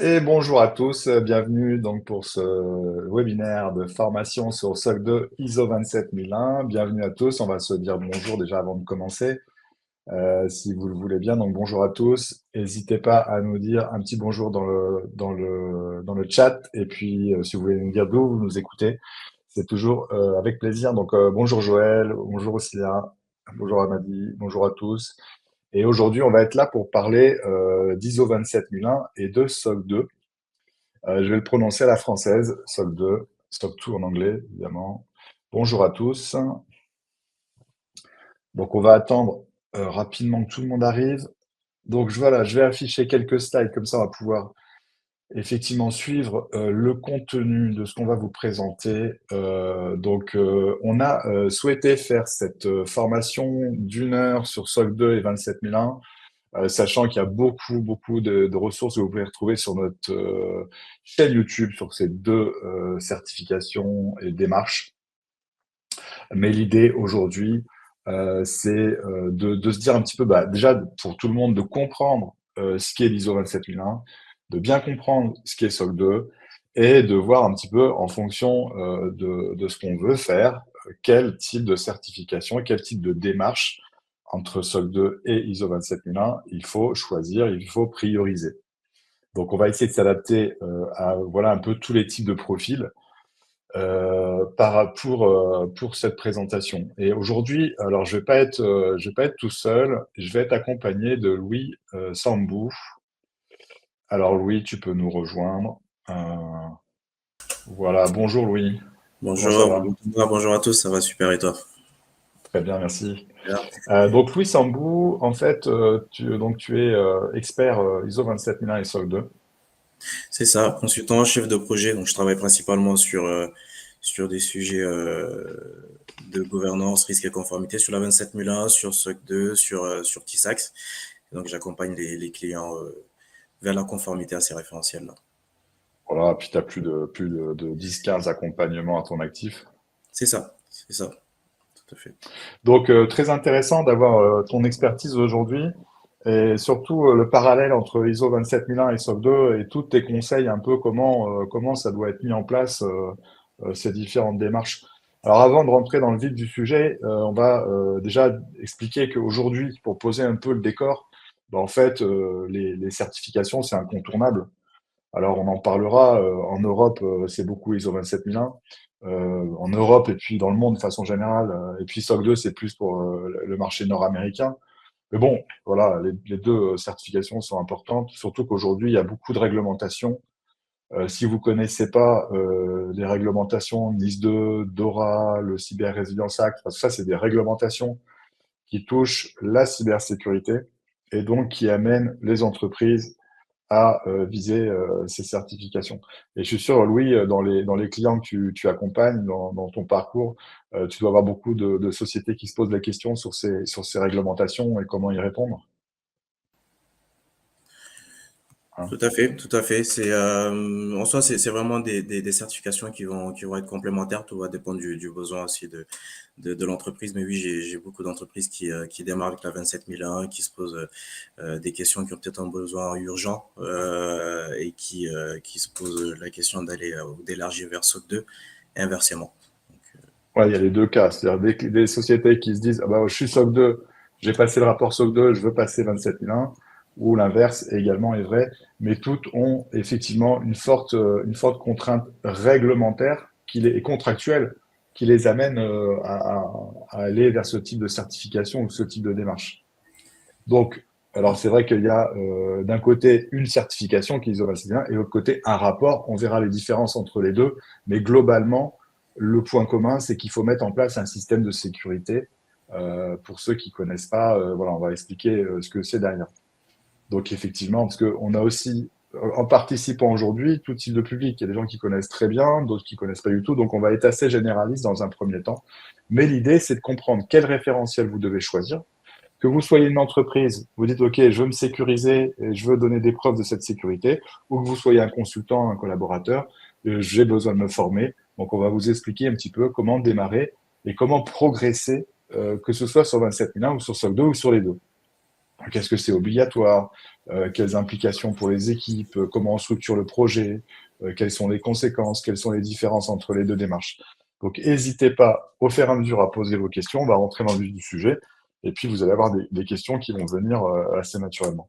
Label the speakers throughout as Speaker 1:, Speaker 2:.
Speaker 1: Et bonjour à tous, bienvenue donc pour ce webinaire de formation sur SOC 2 ISO 27001. Bienvenue à tous, on va se dire bonjour déjà avant de commencer, si vous le voulez bien. Donc bonjour à tous, n'hésitez pas à nous dire un petit bonjour dans le chat et puis si vous voulez nous dire d'où vous nous écoutez, c'est toujours avec plaisir. Donc bonjour Joël, bonjour Ossilia, bonjour Amadi, bonjour à tous. Et aujourd'hui, on va être là pour parler d'ISO 27001 et de SOC 2. Je vais le prononcer à la française, SOC 2, SOC 2 en anglais, évidemment. Bonjour à tous. Donc, on va attendre rapidement que tout le monde arrive. Donc, voilà, je vais afficher quelques slides, comme ça, on va pouvoir effectivement suivre le contenu de ce qu'on va vous présenter. On a souhaité faire cette formation d'une heure sur SOC 2 et 27001. Sachant qu'il y a beaucoup de ressources que vous pouvez retrouver sur notre chaîne YouTube sur ces deux certifications et démarches. Mais l'idée aujourd'hui, c'est de se dire un petit peu, déjà pour tout le monde, de comprendre ce qu'est l'ISO 27001, de bien comprendre ce qu'est SOC 2 et de voir un petit peu en fonction de ce qu'on veut faire, quel type de certification, quel type de démarche entre SOC 2 et ISO 27001, il faut choisir, il faut prioriser. Donc, on va essayer de s'adapter à voilà un peu tous les types de profils pour cette présentation. Et aujourd'hui, alors je vais pas être tout seul, je vais être accompagné de Louis Sambou. Alors Louis, tu peux nous rejoindre. Voilà, bonjour Louis. Comment ça
Speaker 2: Bonjour,
Speaker 1: va?
Speaker 2: bonjour à tous, ça va super et toi?
Speaker 1: Très bien, merci.
Speaker 2: Bien.
Speaker 1: Donc Louis Sambou, en fait, tu es expert ISO 27001 et SOC 2.
Speaker 2: C'est ça, consultant, chef de projet, donc je travaille principalement sur des sujets de gouvernance, risque et conformité sur la 27001, sur SOC 2, sur TISAX. Donc j'accompagne les clients vers la conformité à ces référentiels-là.
Speaker 1: Voilà, puis tu as plus de 10-15 accompagnements à ton actif.
Speaker 2: C'est ça, tout à fait.
Speaker 1: Donc, très intéressant d'avoir ton expertise aujourd'hui et surtout le parallèle entre ISO 27001 et SOC 2 et tous tes conseils un peu comment ça doit être mis en place, ces différentes démarches. Alors, avant de rentrer dans le vif du sujet, on va déjà expliquer qu'aujourd'hui, pour poser un peu le décor, en fait, les certifications, c'est incontournable. Alors, on en parlera. En Europe, c'est beaucoup ISO 27001. En Europe et puis dans le monde de façon générale. Et puis SOC 2, c'est plus pour le marché nord-américain. Mais bon, voilà, les deux certifications sont importantes, surtout qu'aujourd'hui, il y a beaucoup de réglementations. Si vous connaissez pas les réglementations NIS2, DORA, le Cyber Resilience Act, parce que ça, c'est des réglementations qui touchent la cybersécurité et donc qui amènent les entreprises à viser ces certifications. Et je suis sûr, Louis, dans les clients que tu accompagnes dans ton parcours, tu dois avoir beaucoup de sociétés qui se posent la question sur ces réglementations et comment y répondre. Hein.
Speaker 2: Tout à fait. En soi, c'est vraiment des certifications qui vont être complémentaires. Tout va dépendre du besoin aussi de l'entreprise. Mais oui, j'ai beaucoup d'entreprises qui démarrent avec la 27001, qui se posent des questions, qui ont peut-être un besoin urgent et qui se posent la question d'aller ou d'élargir vers SOC 2 et inversement. Donc,
Speaker 1: Ouais, il y a les deux cas. C'est-à-dire des sociétés qui se disent, ah bah, je suis SOC 2, j'ai passé le rapport SOC 2, je veux passer 27001, ou l'inverse également est vrai, mais toutes ont effectivement une forte contrainte réglementaire et contractuelle qui les amène à aller vers ce type de certification ou ce type de démarche. Donc, alors c'est vrai qu'il y a d'un côté une certification qui est ISO 27001 et de l'autre côté un rapport. On verra les différences entre les deux, mais globalement, le point commun, c'est qu'il faut mettre en place un système de sécurité. Pour ceux qui connaissent pas, voilà, on va expliquer ce que c'est derrière. Donc effectivement, parce qu'on a aussi, en participant aujourd'hui, tout type de public. Il y a des gens qui connaissent très bien, d'autres qui connaissent pas du tout. Donc on va être assez généraliste dans un premier temps. Mais l'idée, c'est de comprendre quel référentiel vous devez choisir. Que vous soyez une entreprise, vous dites, OK, je veux me sécuriser et je veux donner des preuves de cette sécurité, ou que vous soyez un consultant, un collaborateur, j'ai besoin de me former. Donc, on va vous expliquer un petit peu comment démarrer et comment progresser, que ce soit sur 27001 ou sur SOC 2 ou sur les deux. Qu'est-ce que c'est obligatoire? Quelles implications pour les équipes? Comment on structure le projet? Quelles sont les conséquences? Quelles sont les différences entre les deux démarches? Donc, n'hésitez pas au fur et à mesure à poser vos questions. On va rentrer dans le vif du sujet. Et puis, vous allez avoir des questions qui vont venir assez naturellement.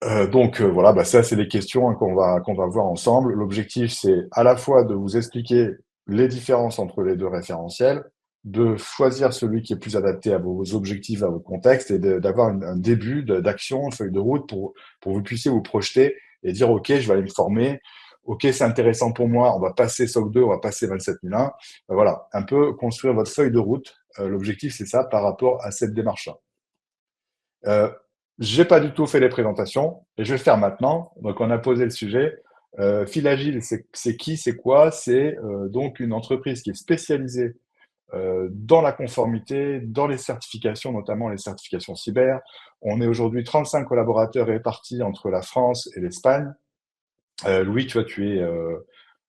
Speaker 1: Voilà, bah, ça, c'est les questions hein, qu'on va voir ensemble. L'objectif, c'est à la fois de vous expliquer les différences entre les deux référentiels, de choisir celui qui est plus adapté à vos objectifs, à votre contexte, et d'avoir un début d'action, une feuille de route pour que vous puissiez vous projeter et dire, OK, je vais aller me former. OK, c'est intéressant pour moi, on va passer SOC 2, on va passer 27001. Voilà, un peu construire votre feuille de route. L'objectif, c'est ça par rapport à cette démarche-là. J'ai pas du tout fait les présentations et je vais le faire maintenant. Donc, on a posé le sujet. Filagile, c'est qui, c'est quoi? C'est donc une entreprise qui est spécialisée dans la conformité, dans les certifications, notamment les certifications cyber. On est aujourd'hui 35 collaborateurs répartis entre la France et l'Espagne. Louis, tu vois, tu es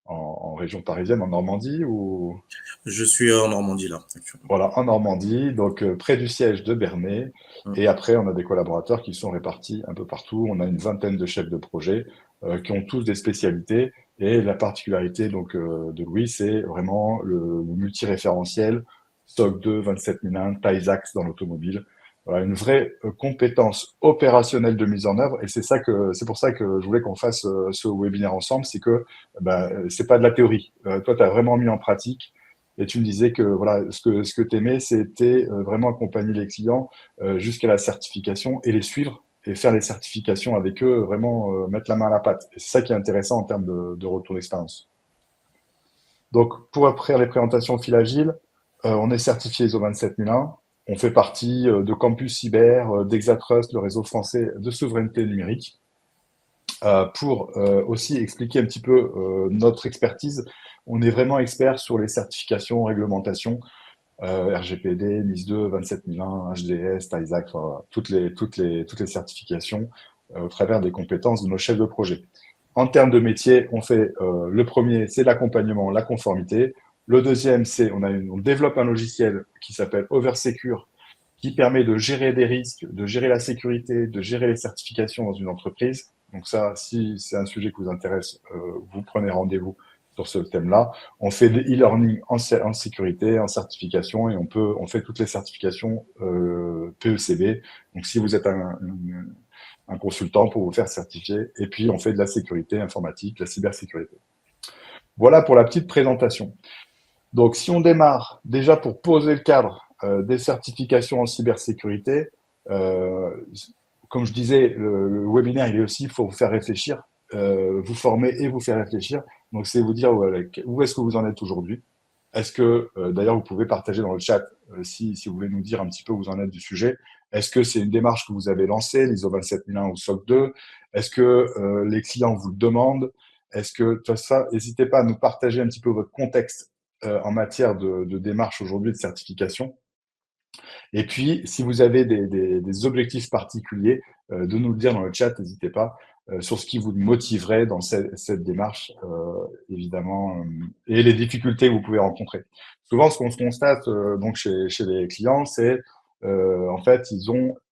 Speaker 1: en région parisienne, en Normandie ou
Speaker 2: Je suis en Normandie là, actuellement.
Speaker 1: voilà, en Normandie, donc près du siège de Bernay.
Speaker 2: Mm.
Speaker 1: Et après, on a des collaborateurs qui sont répartis un peu partout. On a une vingtaine de chefs de projet qui ont tous des spécialités. Et la particularité donc de Louis, c'est vraiment le multi-référentiel SOC 2, 27001, TISAX dans l'automobile. Voilà, une vraie compétence opérationnelle de mise en œuvre. Et c'est pour ça que je voulais qu'on fasse ce webinaire ensemble. C'est que c'est pas de la théorie. Toi, tu as vraiment mis en pratique. Et tu me disais que voilà, ce que tu aimais, c'était vraiment accompagner les clients jusqu'à la certification et les suivre et faire les certifications avec eux, vraiment mettre la main à la pâte. Et c'est ça qui est intéressant en termes de retour d'expérience. Donc, pour faire les présentations fil agile, on est certifié ISO 27001. On fait partie de Campus Cyber, d'Exatrust, le réseau français de souveraineté numérique. Pour aussi expliquer un petit peu notre expertise, on est vraiment expert sur les certifications, réglementations, RGPD, NIS2, 27001, HDS, TISAC, enfin, toutes les certifications au travers des compétences de nos chefs de projet. En termes de métier, on fait le premier, c'est l'accompagnement, la conformité. Le deuxième, c'est on développe un logiciel qui s'appelle Oversecure, qui permet de gérer des risques, de gérer la sécurité, de gérer les certifications dans une entreprise. Donc ça, si c'est un sujet qui vous intéresse, vous prenez rendez-vous sur ce thème-là. On fait des e-learning en sécurité, en certification, et on fait toutes les certifications PECB. Donc si vous êtes un consultant pour vous faire certifier, et puis on fait de la sécurité informatique, de la cybersécurité. Voilà pour la petite présentation. Donc si on démarre déjà pour poser le cadre des certifications en cybersécurité, comme je disais, le webinaire, il est aussi pour vous faire réfléchir, vous former et vous faire réfléchir. Donc, c'est vous dire où est-ce que vous en êtes aujourd'hui. Est-ce que, d'ailleurs, vous pouvez partager dans le chat si vous voulez nous dire un petit peu où vous en êtes du sujet. Est-ce que c'est une démarche que vous avez lancée, l'ISO 27001 ou SOC 2? Est-ce que les clients vous le demandent? Est-ce que, tout ça, n'hésitez pas à nous partager un petit peu votre contexte en matière de démarche aujourd'hui de certification. Et puis, si vous avez des objectifs particuliers, de nous le dire dans le chat, n'hésitez pas, sur ce qui vous motiverait dans cette démarche, évidemment, et les difficultés que vous pouvez rencontrer. Souvent, ce qu'on se constate donc chez les clients, c'est en fait,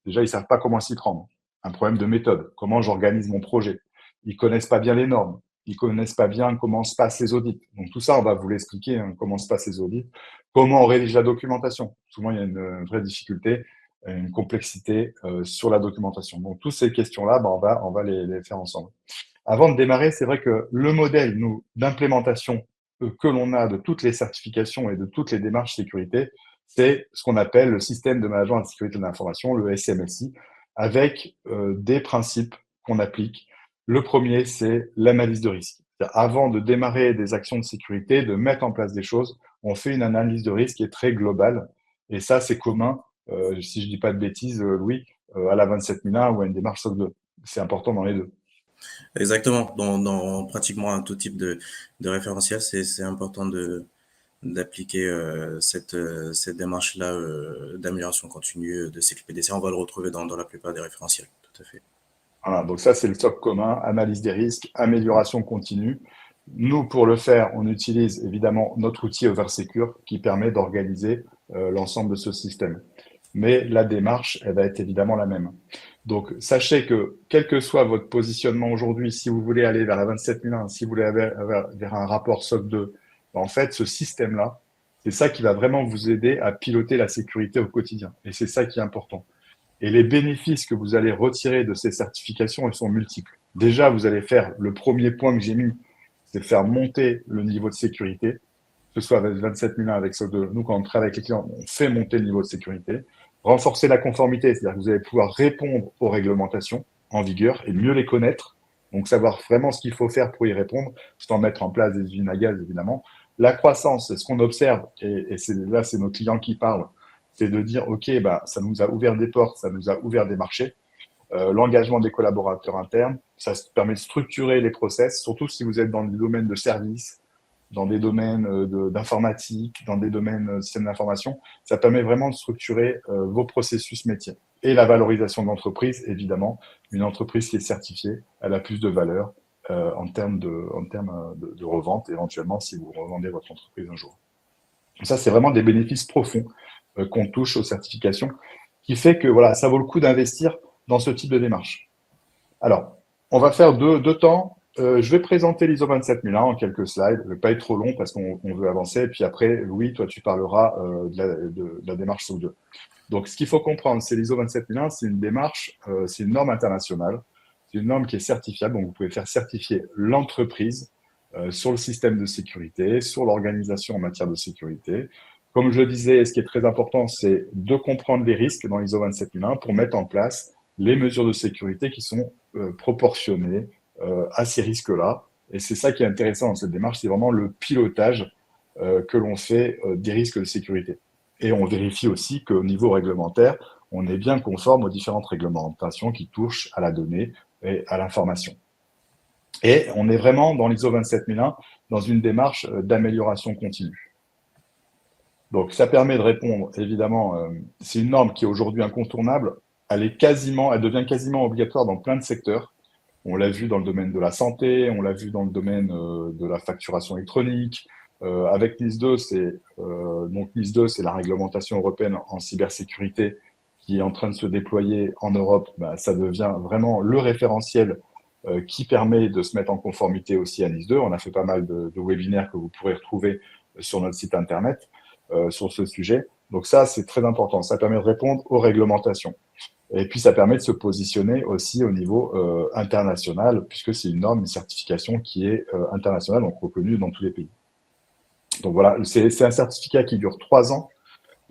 Speaker 1: déjà, ils savent pas comment s'y prendre. Un problème de méthode. Comment j'organise mon projet? Ils connaissent pas bien les normes. ils connaissent pas bien comment se passent les audits. Donc tout ça, on va vous l'expliquer, hein, comment se passent les audits, comment on rédige la documentation. Souvent, il y a une vraie difficulté, une complexité sur la documentation. Donc toutes ces questions-là, ben, on va les faire ensemble. Avant de démarrer, c'est vrai que le modèle, nous, d'implémentation que l'on a de toutes les certifications et de toutes les démarches sécurité, c'est ce qu'on appelle le système de management de la sécurité de l'information, le SMSI, avec des principes qu'on applique. Le premier, c'est l'analyse de risque. Avant de démarrer des actions de sécurité, de mettre en place des choses, on fait une analyse de risque qui est très globale. Et ça, c'est commun, si je ne dis pas de bêtises, Louis, à la 27001 ou à une démarche SOC 2. C'est important dans les deux.
Speaker 2: Exactement. Dans pratiquement un tout type de référentiel, c'est important d'appliquer cette démarche-là d'amélioration continue de cycle PDCA. On va le retrouver dans la plupart des référentiels. Tout à fait.
Speaker 1: Voilà, donc ça, c'est le socle commun, analyse des risques, amélioration continue. Nous, pour le faire, on utilise évidemment notre outil Oversecure qui permet d'organiser l'ensemble de ce système. Mais la démarche, elle va être évidemment la même. Donc, sachez que quel que soit votre positionnement aujourd'hui, si vous voulez aller vers la 27001, si vous voulez aller vers un rapport SOC 2, en fait, ce système-là, c'est ça qui va vraiment vous aider à piloter la sécurité au quotidien. Et c'est ça qui est important. Et les bénéfices que vous allez retirer de ces certifications, ils sont multiples. Déjà, vous allez faire le premier point que j'ai mis, c'est faire monter le niveau de sécurité, que ce soit avec 27001, avec SOC 2. Nous, quand on travaille avec les clients, on fait monter le niveau de sécurité. Renforcer la conformité, c'est-à-dire que vous allez pouvoir répondre aux réglementations en vigueur et mieux les connaître. Donc, savoir vraiment ce qu'il faut faire pour y répondre, sans mettre en place des usines à gaz, évidemment. La croissance, c'est ce qu'on observe, et là, c'est nos clients qui parlent, c'est de dire, OK, bah, ça nous a ouvert des portes, ça nous a ouvert des marchés. L'engagement des collaborateurs internes, ça permet de structurer les process, surtout si vous êtes dans le domaine de service, dans des domaines d'informatique, dans des systèmes de systèmes d'information. Ça permet vraiment de structurer vos processus métiers. Et la valorisation de l'entreprise, évidemment, une entreprise qui est certifiée, elle a plus de valeur en termes de revente, éventuellement, si vous revendez votre entreprise un jour. Ça, c'est vraiment des bénéfices profonds qu'on touche aux certifications, qui fait que voilà, ça vaut le coup d'investir dans ce type de démarche. Alors, on va faire deux temps. Je vais présenter l'ISO 27001 en quelques slides. Je ne vais pas être trop long parce qu'on veut avancer. Et puis après, Louis, toi, tu parleras de la démarche SOC 2. Donc, ce qu'il faut comprendre, c'est l'ISO 27001, c'est une démarche, c'est une norme internationale. C'est une norme qui est certifiable. Donc, vous pouvez faire certifier l'entreprise sur le système de sécurité, sur l'organisation en matière de sécurité. Comme je le disais, ce qui est très important, c'est de comprendre les risques dans l'ISO 27001 pour mettre en place les mesures de sécurité qui sont proportionnées à ces risques-là. Et c'est ça qui est intéressant dans cette démarche, c'est vraiment le pilotage que l'on fait des risques de sécurité. Et on vérifie aussi qu'au niveau réglementaire, on est bien conforme aux différentes réglementations qui touchent à la donnée et à l'information. Et on est vraiment dans l'ISO 27001 dans une démarche d'amélioration continue. Donc, ça permet de répondre, évidemment, c'est une norme qui est aujourd'hui incontournable. Elle devient quasiment obligatoire dans plein de secteurs. On l'a vu dans le domaine de la santé, on l'a vu dans le domaine de la facturation électronique. Avec NIS2, donc NIS2, c'est la réglementation européenne en cybersécurité qui est en train de se déployer en Europe. Bah, ça devient vraiment le référentiel qui permet de se mettre en conformité aussi à NIS2. On a fait pas mal de webinaires que vous pourrez retrouver sur notre site internet sur ce sujet. Donc ça, c'est très important. Ça permet de répondre aux réglementations. Et puis, ça permet de se positionner aussi au niveau international, puisque c'est une norme, une certification qui est internationale, donc reconnue dans tous les pays. Donc voilà, c'est un certificat qui dure 3 ans.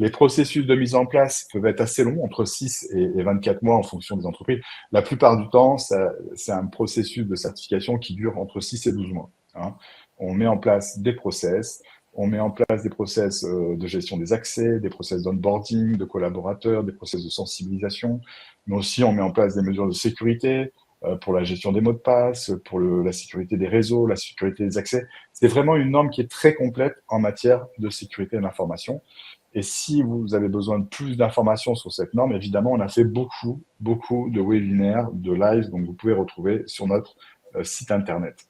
Speaker 1: Les processus de mise en place peuvent être assez longs, entre 6 et 24 mois en fonction des entreprises. La plupart du temps, c'est un processus de certification qui dure entre 6 et 12 mois. Hein. On met en place des process, on met en place des process de gestion des accès, des process d'onboarding, de collaborateurs, des process de sensibilisation, mais aussi on met en place des mesures de sécurité pour la gestion des mots de passe, pour la sécurité des réseaux, la sécurité des accès. C'est vraiment une norme qui est très complète en matière de sécurité de l'information. Et si vous avez besoin de plus d'informations sur cette norme, évidemment, on a fait beaucoup de webinaires, de lives, donc vous pouvez retrouver sur notre site internet.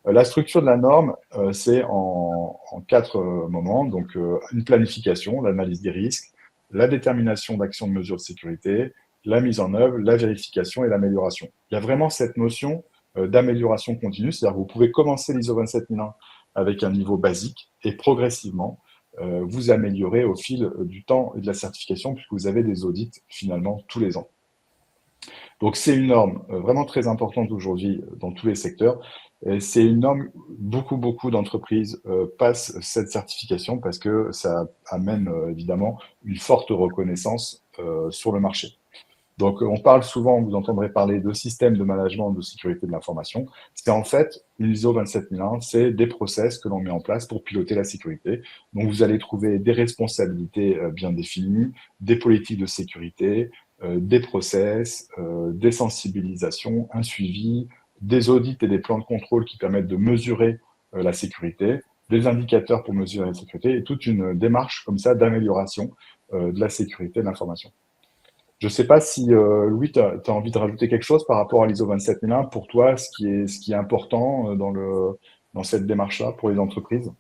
Speaker 1: La structure de la norme, c'est en 4 moments. Donc, une planification, l'analyse des risques, la détermination d'actions de mesures de sécurité, la mise en œuvre, la vérification et l'amélioration. Il y a vraiment cette notion d'amélioration continue. C'est-à-dire que vous pouvez commencer l'ISO 27001 avec un niveau basique et progressivement vous améliorer au fil du temps et de la certification puisque vous avez des audits finalement tous les ans. Donc c'est une norme vraiment très importante aujourd'hui dans tous les secteurs. C'est une norme, beaucoup d'entreprises passent cette certification parce que ça amène évidemment une forte reconnaissance sur le marché. Donc, on parle souvent, vous entendrez parler de système de management de sécurité de l'information. C'est en fait une ISO 27001, c'est des process que l'on met en place pour piloter la sécurité. Donc, vous allez trouver des responsabilités bien définies, des politiques de sécurité, des process, des sensibilisations, un suivi, des audits et des plans de contrôle qui permettent de mesurer la sécurité, des indicateurs pour mesurer la sécurité et toute une démarche comme ça d'amélioration de la sécurité de l'information. Je ne sais pas si, Louis, tu as envie de rajouter quelque chose par rapport à l'ISO 27001 pour toi, ce qui est important dans cette démarche-là pour les entreprises.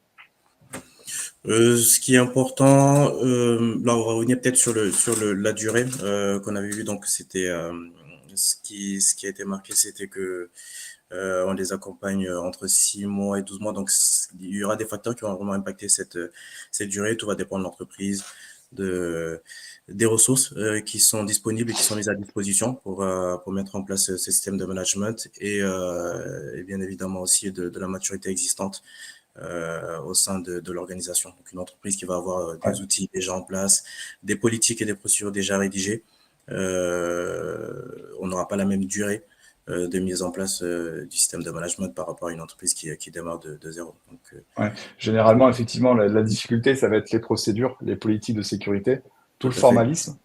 Speaker 2: Ce qui est important, là on va revenir peut-être la durée qu'on avait vu. Donc c'était ce qui a été marqué, c'était que on les accompagne entre 6 mois et 12 mois. Donc il y aura des facteurs qui vont vraiment impacter cette durée. Tout va dépendre de l'entreprise, des ressources qui sont disponibles et qui sont mises à disposition pour mettre en place ce système de management et bien évidemment aussi de la maturité existante au sein de l'organisation. Donc une entreprise qui va avoir
Speaker 1: Ouais.
Speaker 2: des outils déjà en place, des politiques et des procédures déjà rédigées, on n'aura pas la même durée de mise en place du système de management par rapport à une entreprise qui démarre de zéro. Donc,
Speaker 1: Ouais. Généralement, effectivement, la difficulté, ça va être les procédures, les politiques de sécurité, tout
Speaker 2: tout
Speaker 1: le
Speaker 2: à fait.
Speaker 1: formalisme.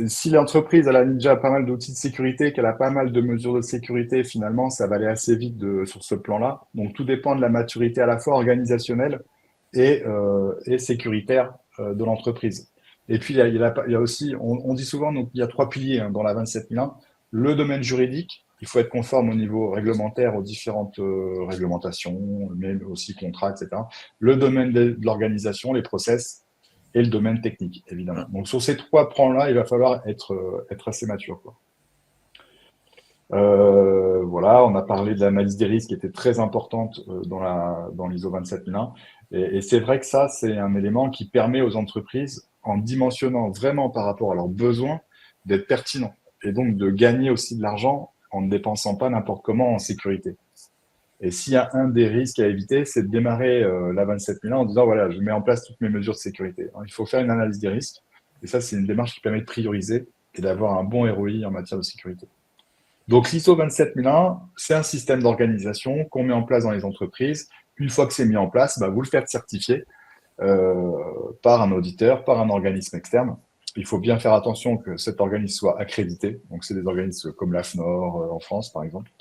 Speaker 1: Si l'entreprise elle a déjà pas mal d'outils de sécurité, qu'elle a pas mal de mesures de sécurité, finalement, ça va aller assez vite sur ce plan-là. Donc, tout dépend de la maturité à la fois organisationnelle et sécuritaire de l'entreprise. Et puis, il y a aussi, on dit souvent, donc, il y a trois piliers dans la 27001. Le domaine juridique, il faut être conforme au niveau réglementaire, aux différentes réglementations, mais aussi contrats, etc. Le domaine de l'organisation, les process, et le domaine technique, évidemment. Donc, sur ces trois plans-là, il va falloir être assez mature, quoi. Voilà, on a parlé de l'analyse des risques qui était très importante dans l'ISO 27001. Et c'est vrai que ça, c'est un élément qui permet aux entreprises, en dimensionnant vraiment par rapport à leurs besoins, d'être pertinents. Et donc de gagner aussi de l'argent en ne dépensant pas n'importe comment en sécurité. Et s'il y a un des risques à éviter, c'est de démarrer la 27001 en disant, voilà, je mets en place toutes mes mesures de sécurité. Il faut faire une analyse des risques. Et ça, c'est une démarche qui permet de prioriser et d'avoir un bon ROI en matière de sécurité. Donc, l'ISO 27001, c'est un système d'organisation qu'on met en place dans les entreprises. Une fois que c'est mis en place, vous le faites certifier par un auditeur, par un organisme externe. Il faut bien faire attention que cet organisme soit accrédité. Donc, c'est des organismes comme l'AFNOR en France, par exemple.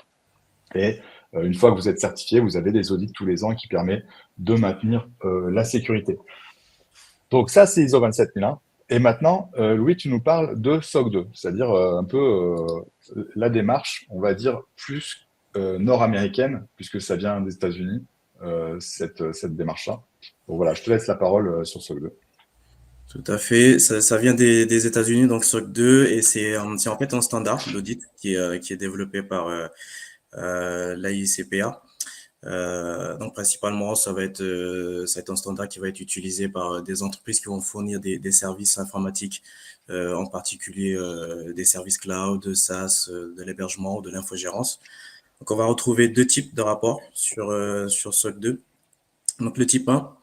Speaker 1: Et une fois que vous êtes certifié, vous avez des audits tous les ans qui permettent de maintenir la sécurité. Donc ça, c'est ISO 27001. Et maintenant, Louis, tu nous parles de SOC 2, c'est-à-dire un peu la démarche, on va dire, plus nord-américaine, puisque ça vient des États-Unis, cette démarche-là. Donc voilà, je te laisse la parole sur SOC 2.
Speaker 2: Tout à fait. Ça vient des États-Unis, donc SOC 2, et c'est en fait un standard d'audit qui est développé par l'AICPA. Donc principalement, ça va être un standard qui va être utilisé par des entreprises qui vont fournir des services informatiques, en particulier des services cloud, SaaS, de l'hébergement ou de l'infogérance. Donc on va retrouver deux types de rapports sur SOC 2. Donc le type 1,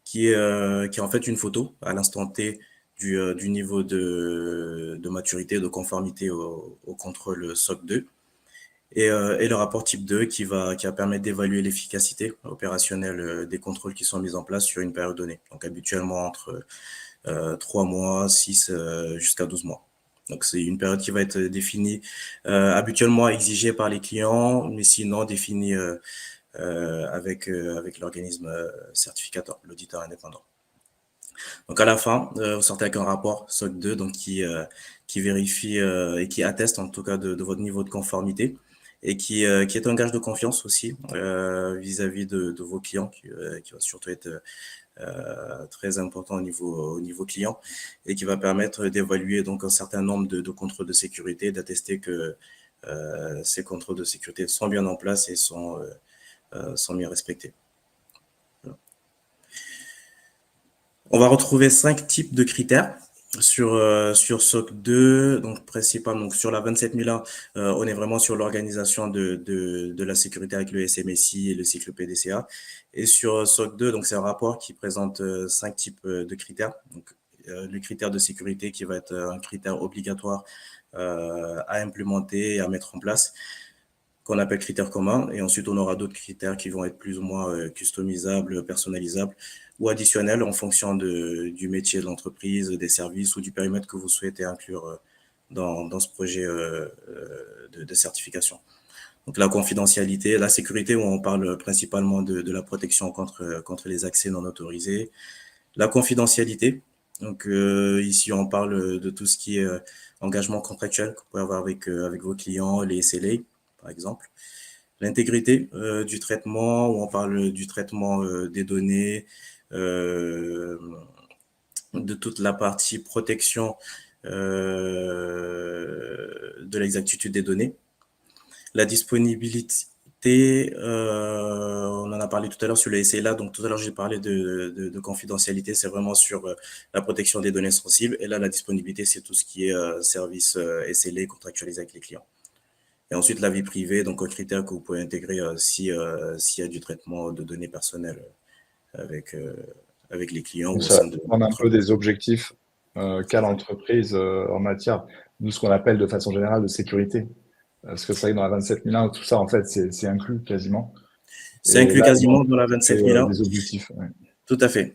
Speaker 2: qui est en fait une photo à l'instant T du niveau de maturité, de conformité au contrôle SOC 2. Et le rapport type 2 qui va permettre d'évaluer l'efficacité opérationnelle des contrôles qui sont mis en place sur une période donnée. Donc habituellement entre 3 mois, 6 jusqu'à 12 mois. Donc c'est une période qui va être définie, habituellement exigée par les clients, mais sinon définie avec l'organisme certificateur, l'auditeur indépendant. Donc à la fin, vous sortez avec un rapport SOC 2 donc qui vérifie et qui atteste en tout cas de votre niveau de conformité et qui est un gage de confiance aussi vis-à-vis de vos clients, qui va surtout être très important au niveau client et qui va permettre d'évaluer donc un certain nombre de contrôles de sécurité, d'attester que ces contrôles de sécurité sont bien en place et sont bien respectés. On va retrouver 5 types de critères sur SOC 2, donc principalement donc sur la 27001, on est vraiment sur l'organisation de la sécurité avec le SMSI et le cycle PDCA. Et sur SOC 2, donc c'est un rapport qui présente 5 types de critères. Donc le critère de sécurité qui va être un critère obligatoire à implémenter et à mettre en place, qu'on appelle critères communs. Et ensuite, on aura d'autres critères qui vont être plus ou moins customisables, personnalisables ou additionnels en fonction du métier de l'entreprise, des services ou du périmètre que vous souhaitez inclure dans ce projet de certification. Donc la confidentialité, la sécurité, où on parle principalement de la protection contre les accès non autorisés. La confidentialité, donc ici on parle de tout ce qui est engagement contractuel que vous pouvez avoir avec vos clients, les SLA par exemple. L'intégrité du traitement, où on parle du traitement des données, de toute la partie protection de l'exactitude des données. La disponibilité, on en a parlé tout à l'heure sur le SLA, donc tout à l'heure j'ai parlé de confidentialité, c'est vraiment sur la protection des données sensibles, et là la disponibilité c'est tout ce qui est service SLA contractualisé avec les clients. Et ensuite la vie privée, donc un critère que vous pouvez intégrer s'il y a du traitement de données personnelles avec, avec les clients ou au
Speaker 1: Ça
Speaker 2: sein de
Speaker 1: demande un peu
Speaker 2: l'entreprise.
Speaker 1: des objectifs qu'a l'entreprise en matière de ce qu'on appelle de façon générale de sécurité. Parce que c'est vrai que dans la 27001, tout ça, en fait, c'est inclus quasiment.
Speaker 2: C'est
Speaker 1: Et
Speaker 2: inclus
Speaker 1: là, ils
Speaker 2: quasiment
Speaker 1: vont
Speaker 2: dans la
Speaker 1: créer
Speaker 2: 27001.
Speaker 1: des objectifs. Ouais.
Speaker 2: Tout à fait.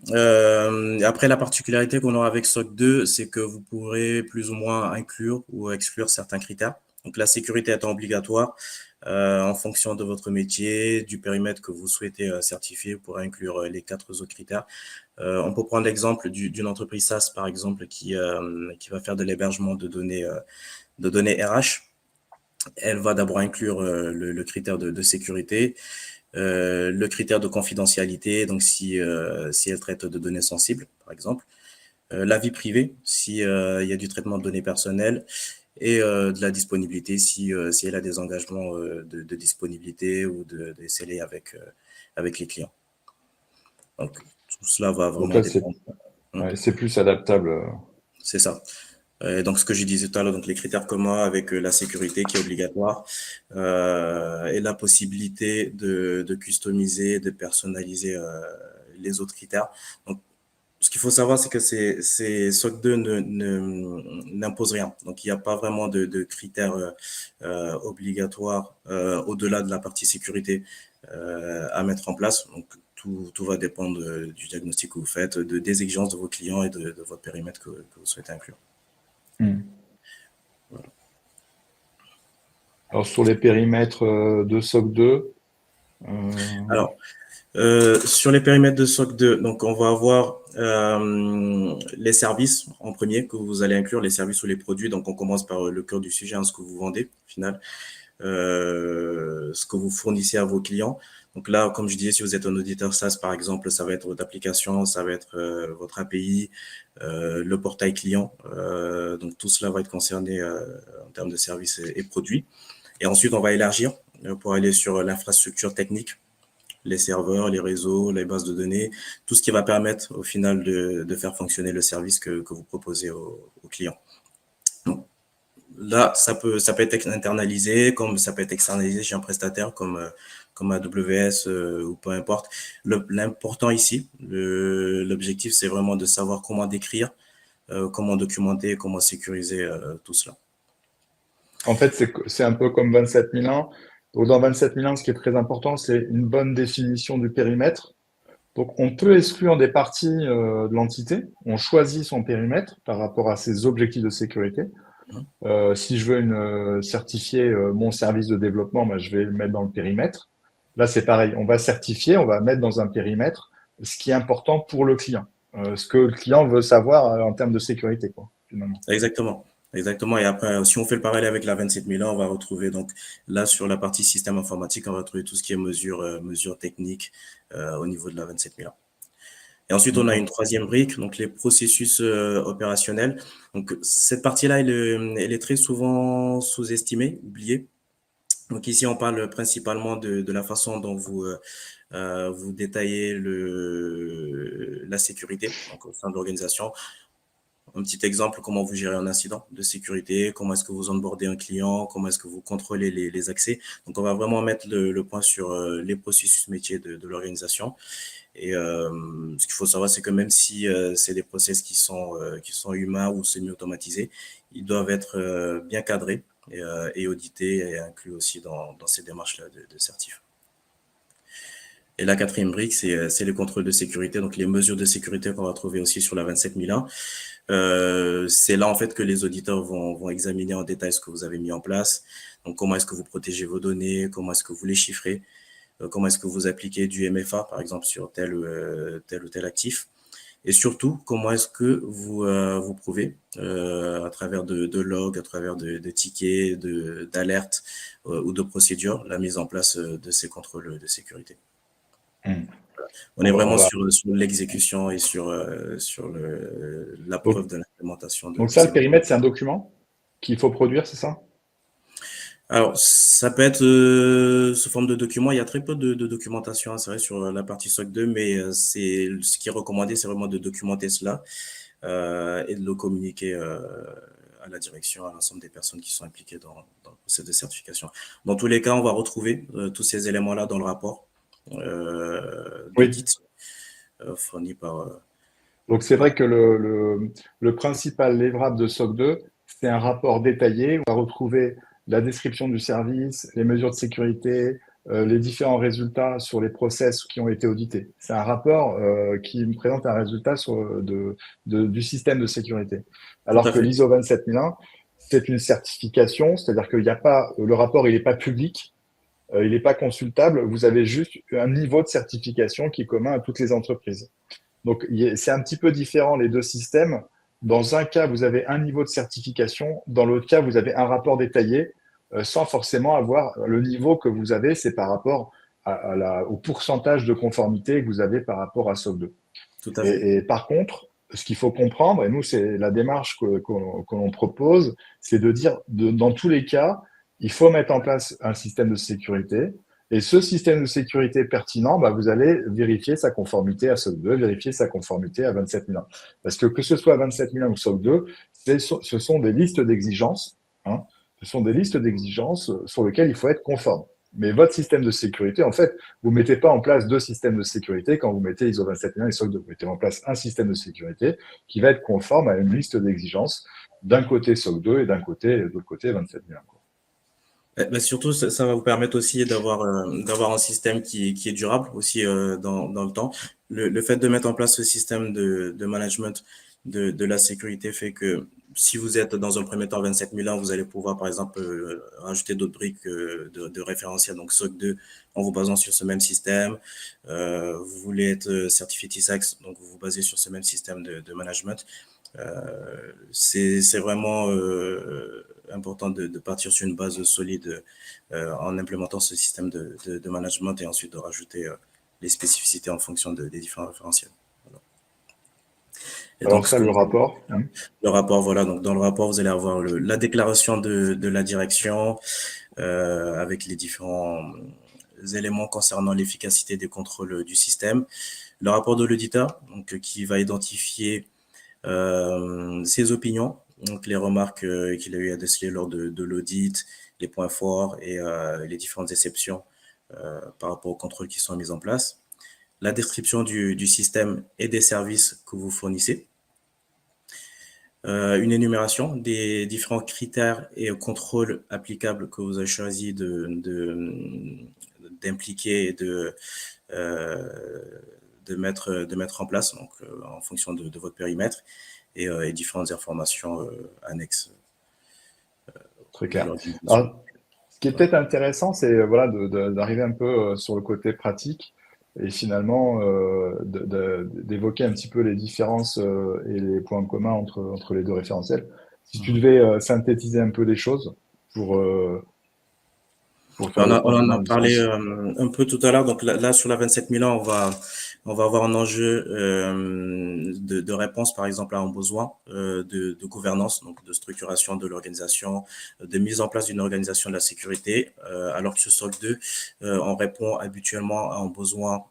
Speaker 2: Après, la particularité qu'on aura avec SOC 2, c'est que vous pourrez plus ou moins inclure ou exclure certains critères. Donc, la sécurité étant obligatoire, en fonction de votre métier, du périmètre que vous souhaitez certifier, vous pourrez inclure les 4 autres critères. On peut prendre l'exemple d'une entreprise SaaS, par exemple, qui va faire de l'hébergement de données RH. Elle va d'abord inclure le critère de sécurité, le critère de confidentialité, donc si elle traite de données sensibles, par exemple, la vie privée, si il y a du traitement de données personnelles, et de la disponibilité, si elle a des engagements de disponibilité ou de SLA avec les clients. Donc, tout cela va
Speaker 1: Donc
Speaker 2: vraiment
Speaker 1: là,
Speaker 2: dépendre.
Speaker 1: c'est plus adaptable.
Speaker 2: C'est ça. Donc, ce que j'ai dit tout à l'heure, donc les critères communs avec la sécurité qui est obligatoire et la possibilité de customiser, de personnaliser les autres critères. Donc, ce qu'il faut savoir, c'est que ces SOC 2 n'impose rien. Donc, il n'y a pas vraiment de critères obligatoires au-delà de la partie sécurité à mettre en place. Donc, tout va dépendre du diagnostic que vous faites, des exigences de vos clients et de votre périmètre que vous souhaitez inclure.
Speaker 1: Alors, sur les périmètres de SOC 2,
Speaker 2: Alors, sur les périmètres de SOC 2, donc on va avoir les services en premier que vous allez inclure, les services ou les produits. Donc, on commence par le cœur du sujet, hein, ce que vous vendez au final, ce que vous fournissez à vos clients. Donc là, comme je disais, si vous êtes un auditeur SaaS, par exemple, ça va être votre application, ça va être votre API, le portail client. Donc, tout cela va être concerné en termes de services et produits. Et ensuite, on va élargir pour aller sur l'infrastructure technique, les serveurs, les réseaux, les bases de données, tout ce qui va permettre au final de faire fonctionner le service que vous proposez aux clients. Donc, là, ça peut être internalisé, comme ça peut être externalisé chez un prestataire comme AWS ou peu importe. L'important ici, l'objectif, c'est vraiment de savoir comment décrire, comment documenter, comment sécuriser tout cela.
Speaker 1: en fait, c'est un peu comme 27001. Donc, dans 27001, ce qui est très important, c'est une bonne définition du périmètre. Donc, on peut exclure des parties de l'entité. On choisit son périmètre par rapport à ses objectifs de sécurité. Si je veux certifier mon service de développement, ben, je vais le mettre dans le périmètre. Là, c'est pareil. On va certifier, on va mettre dans un périmètre ce qui est important pour le client, ce que le client veut savoir en termes de sécurité, quoi, finalement.
Speaker 2: Exactement. Exactement. Et après, si on fait le parallèle avec la 27001, on va retrouver donc là sur la partie système informatique, on va retrouver tout ce qui est mesures techniques au niveau de la 27001. Et ensuite, on a une troisième brique, donc les processus opérationnels. Donc cette partie-là, elle est très souvent sous-estimée, oubliée. Donc ici, on parle principalement de la façon dont vous détaillez la sécurité donc, au sein de l'organisation. Un petit exemple, comment vous gérez un incident de sécurité, comment est-ce que vous onboardez un client, comment est-ce que vous contrôlez les accès. Donc, on va vraiment mettre le point sur les processus métiers de l'organisation. Et ce qu'il faut savoir, c'est que même si c'est des process qui sont humains ou semi-automatisés, ils doivent être bien cadrés et audités et inclus aussi dans ces démarches-là de certif. Et la quatrième brique, c'est les contrôles de sécurité, donc les mesures de sécurité qu'on va trouver aussi sur la 27001. C'est là en fait que les auditeurs vont examiner en détail ce que vous avez mis en place. Donc comment est-ce que vous protégez vos données, comment est-ce que vous les chiffrez, comment est-ce que vous appliquez du MFA par exemple sur tel ou tel actif. Et surtout, comment est-ce que vous prouvez à travers de logs, à travers de tickets, d'alertes ou de procédures, la mise en place de ces contrôles de sécurité. On est vraiment sur l'exécution et sur la preuve de l'implémentation
Speaker 1: Donc
Speaker 2: de
Speaker 1: ça,
Speaker 2: ces
Speaker 1: le périmètre, c'est un document qu'il faut produire, c'est ça?
Speaker 2: Alors, ça peut être sous forme de document. Il y a très peu de documentation, hein, c'est vrai, sur la partie SOC 2, mais c'est ce qui est recommandé, c'est vraiment de documenter cela et de le communiquer à la direction, à l'ensemble des personnes qui sont impliquées dans le processus de certification. Dans tous les cas, on va retrouver tous ces éléments-là dans le rapport d'audit fourni par.
Speaker 1: Donc c'est vrai que le principal livrable de SOC 2, c'est un rapport détaillé où on va retrouver la description du service, les mesures de sécurité, les différents résultats sur les process qui ont été audités. C'est un rapport qui me présente un résultat du système de sécurité.
Speaker 2: Tout
Speaker 1: Alors
Speaker 2: à
Speaker 1: que
Speaker 2: fait.
Speaker 1: l'ISO 27001, c'est une certification, c'est-à-dire qu'il n'y a pas, le rapport, il n'est pas public, il n'est pas consultable, vous avez juste un niveau de certification qui est commun à toutes les entreprises. Donc, c'est un petit peu différent les deux systèmes. Dans un cas, vous avez un niveau de certification. Dans l'autre cas, vous avez un rapport détaillé sans forcément avoir le niveau que vous avez. C'est par rapport au pourcentage de conformité que vous avez par rapport à SOC 2.
Speaker 2: Tout à fait.
Speaker 1: Et par contre, ce qu'il faut comprendre, et nous, c'est la démarche que l'on propose, c'est de dire, dans tous les cas, il faut mettre en place un système de sécurité. Et ce système de sécurité pertinent, bah, vous allez vérifier sa conformité à SOC 2, vérifier sa conformité à 27001. Parce que ce soit 27001 ou SOC 2, ce sont des listes d'exigences. Hein, ce sont des listes d'exigences sur lesquelles il faut être conforme. Mais votre système de sécurité, en fait, vous ne mettez pas en place deux systèmes de sécurité quand vous mettez ISO 27001 et SOC 2. Vous mettez en place un système de sécurité qui va être conforme à une liste d'exigences d'un côté SOC 2 et de l'autre côté 27001.
Speaker 2: Mais surtout, ça va vous permettre aussi d'avoir un système qui est durable aussi dans le temps. Le fait de mettre en place ce système de management de la sécurité fait que si vous êtes dans un premier temps 27001, vous allez pouvoir par exemple rajouter d'autres briques de référentiel, donc SOC 2 en vous basant sur ce même système. Vous voulez être certifié TISAX, donc vous vous basez sur ce même système de management. C'est vraiment important de partir sur une base solide en implémentant ce système de management et ensuite de rajouter les spécificités en fonction des différents référentiels. Voilà. Et
Speaker 1: Alors
Speaker 2: donc,
Speaker 1: ça, le rapport.
Speaker 2: le rapport, voilà. Donc, dans le rapport, vous allez avoir la déclaration de la direction avec les différents éléments concernant l'efficacité des contrôles du système. Le rapport de l'auditeur, donc qui va identifier ses opinions, donc les remarques qu'il a eu à déceler lors de l'audit, les points forts et les différentes exceptions par rapport aux contrôles qui sont mis en place, la description du système et des services que vous fournissez, une énumération des différents critères et contrôles applicables que vous avez choisi d'impliquer et de mettre en place donc, en fonction de votre périmètre et différentes informations annexes.
Speaker 1: Très clair. Alors, ce qui est peut-être intéressant, c'est voilà, d'arriver un peu sur le côté pratique et finalement d'évoquer un petit peu les différences et les points communs entre les deux référentiels. Si tu devais synthétiser un peu les choses pour faire
Speaker 2: On
Speaker 1: le
Speaker 2: en
Speaker 1: point
Speaker 2: a
Speaker 1: de
Speaker 2: parlé
Speaker 1: discussion.
Speaker 2: un peu tout à l'heure. Donc là, sur la 27001, on va avoir un enjeu de réponse, par exemple, à un besoin de gouvernance, donc de structuration de l'organisation, de mise en place d'une organisation de la sécurité, alors que sur SOC 2, on répond habituellement à un besoin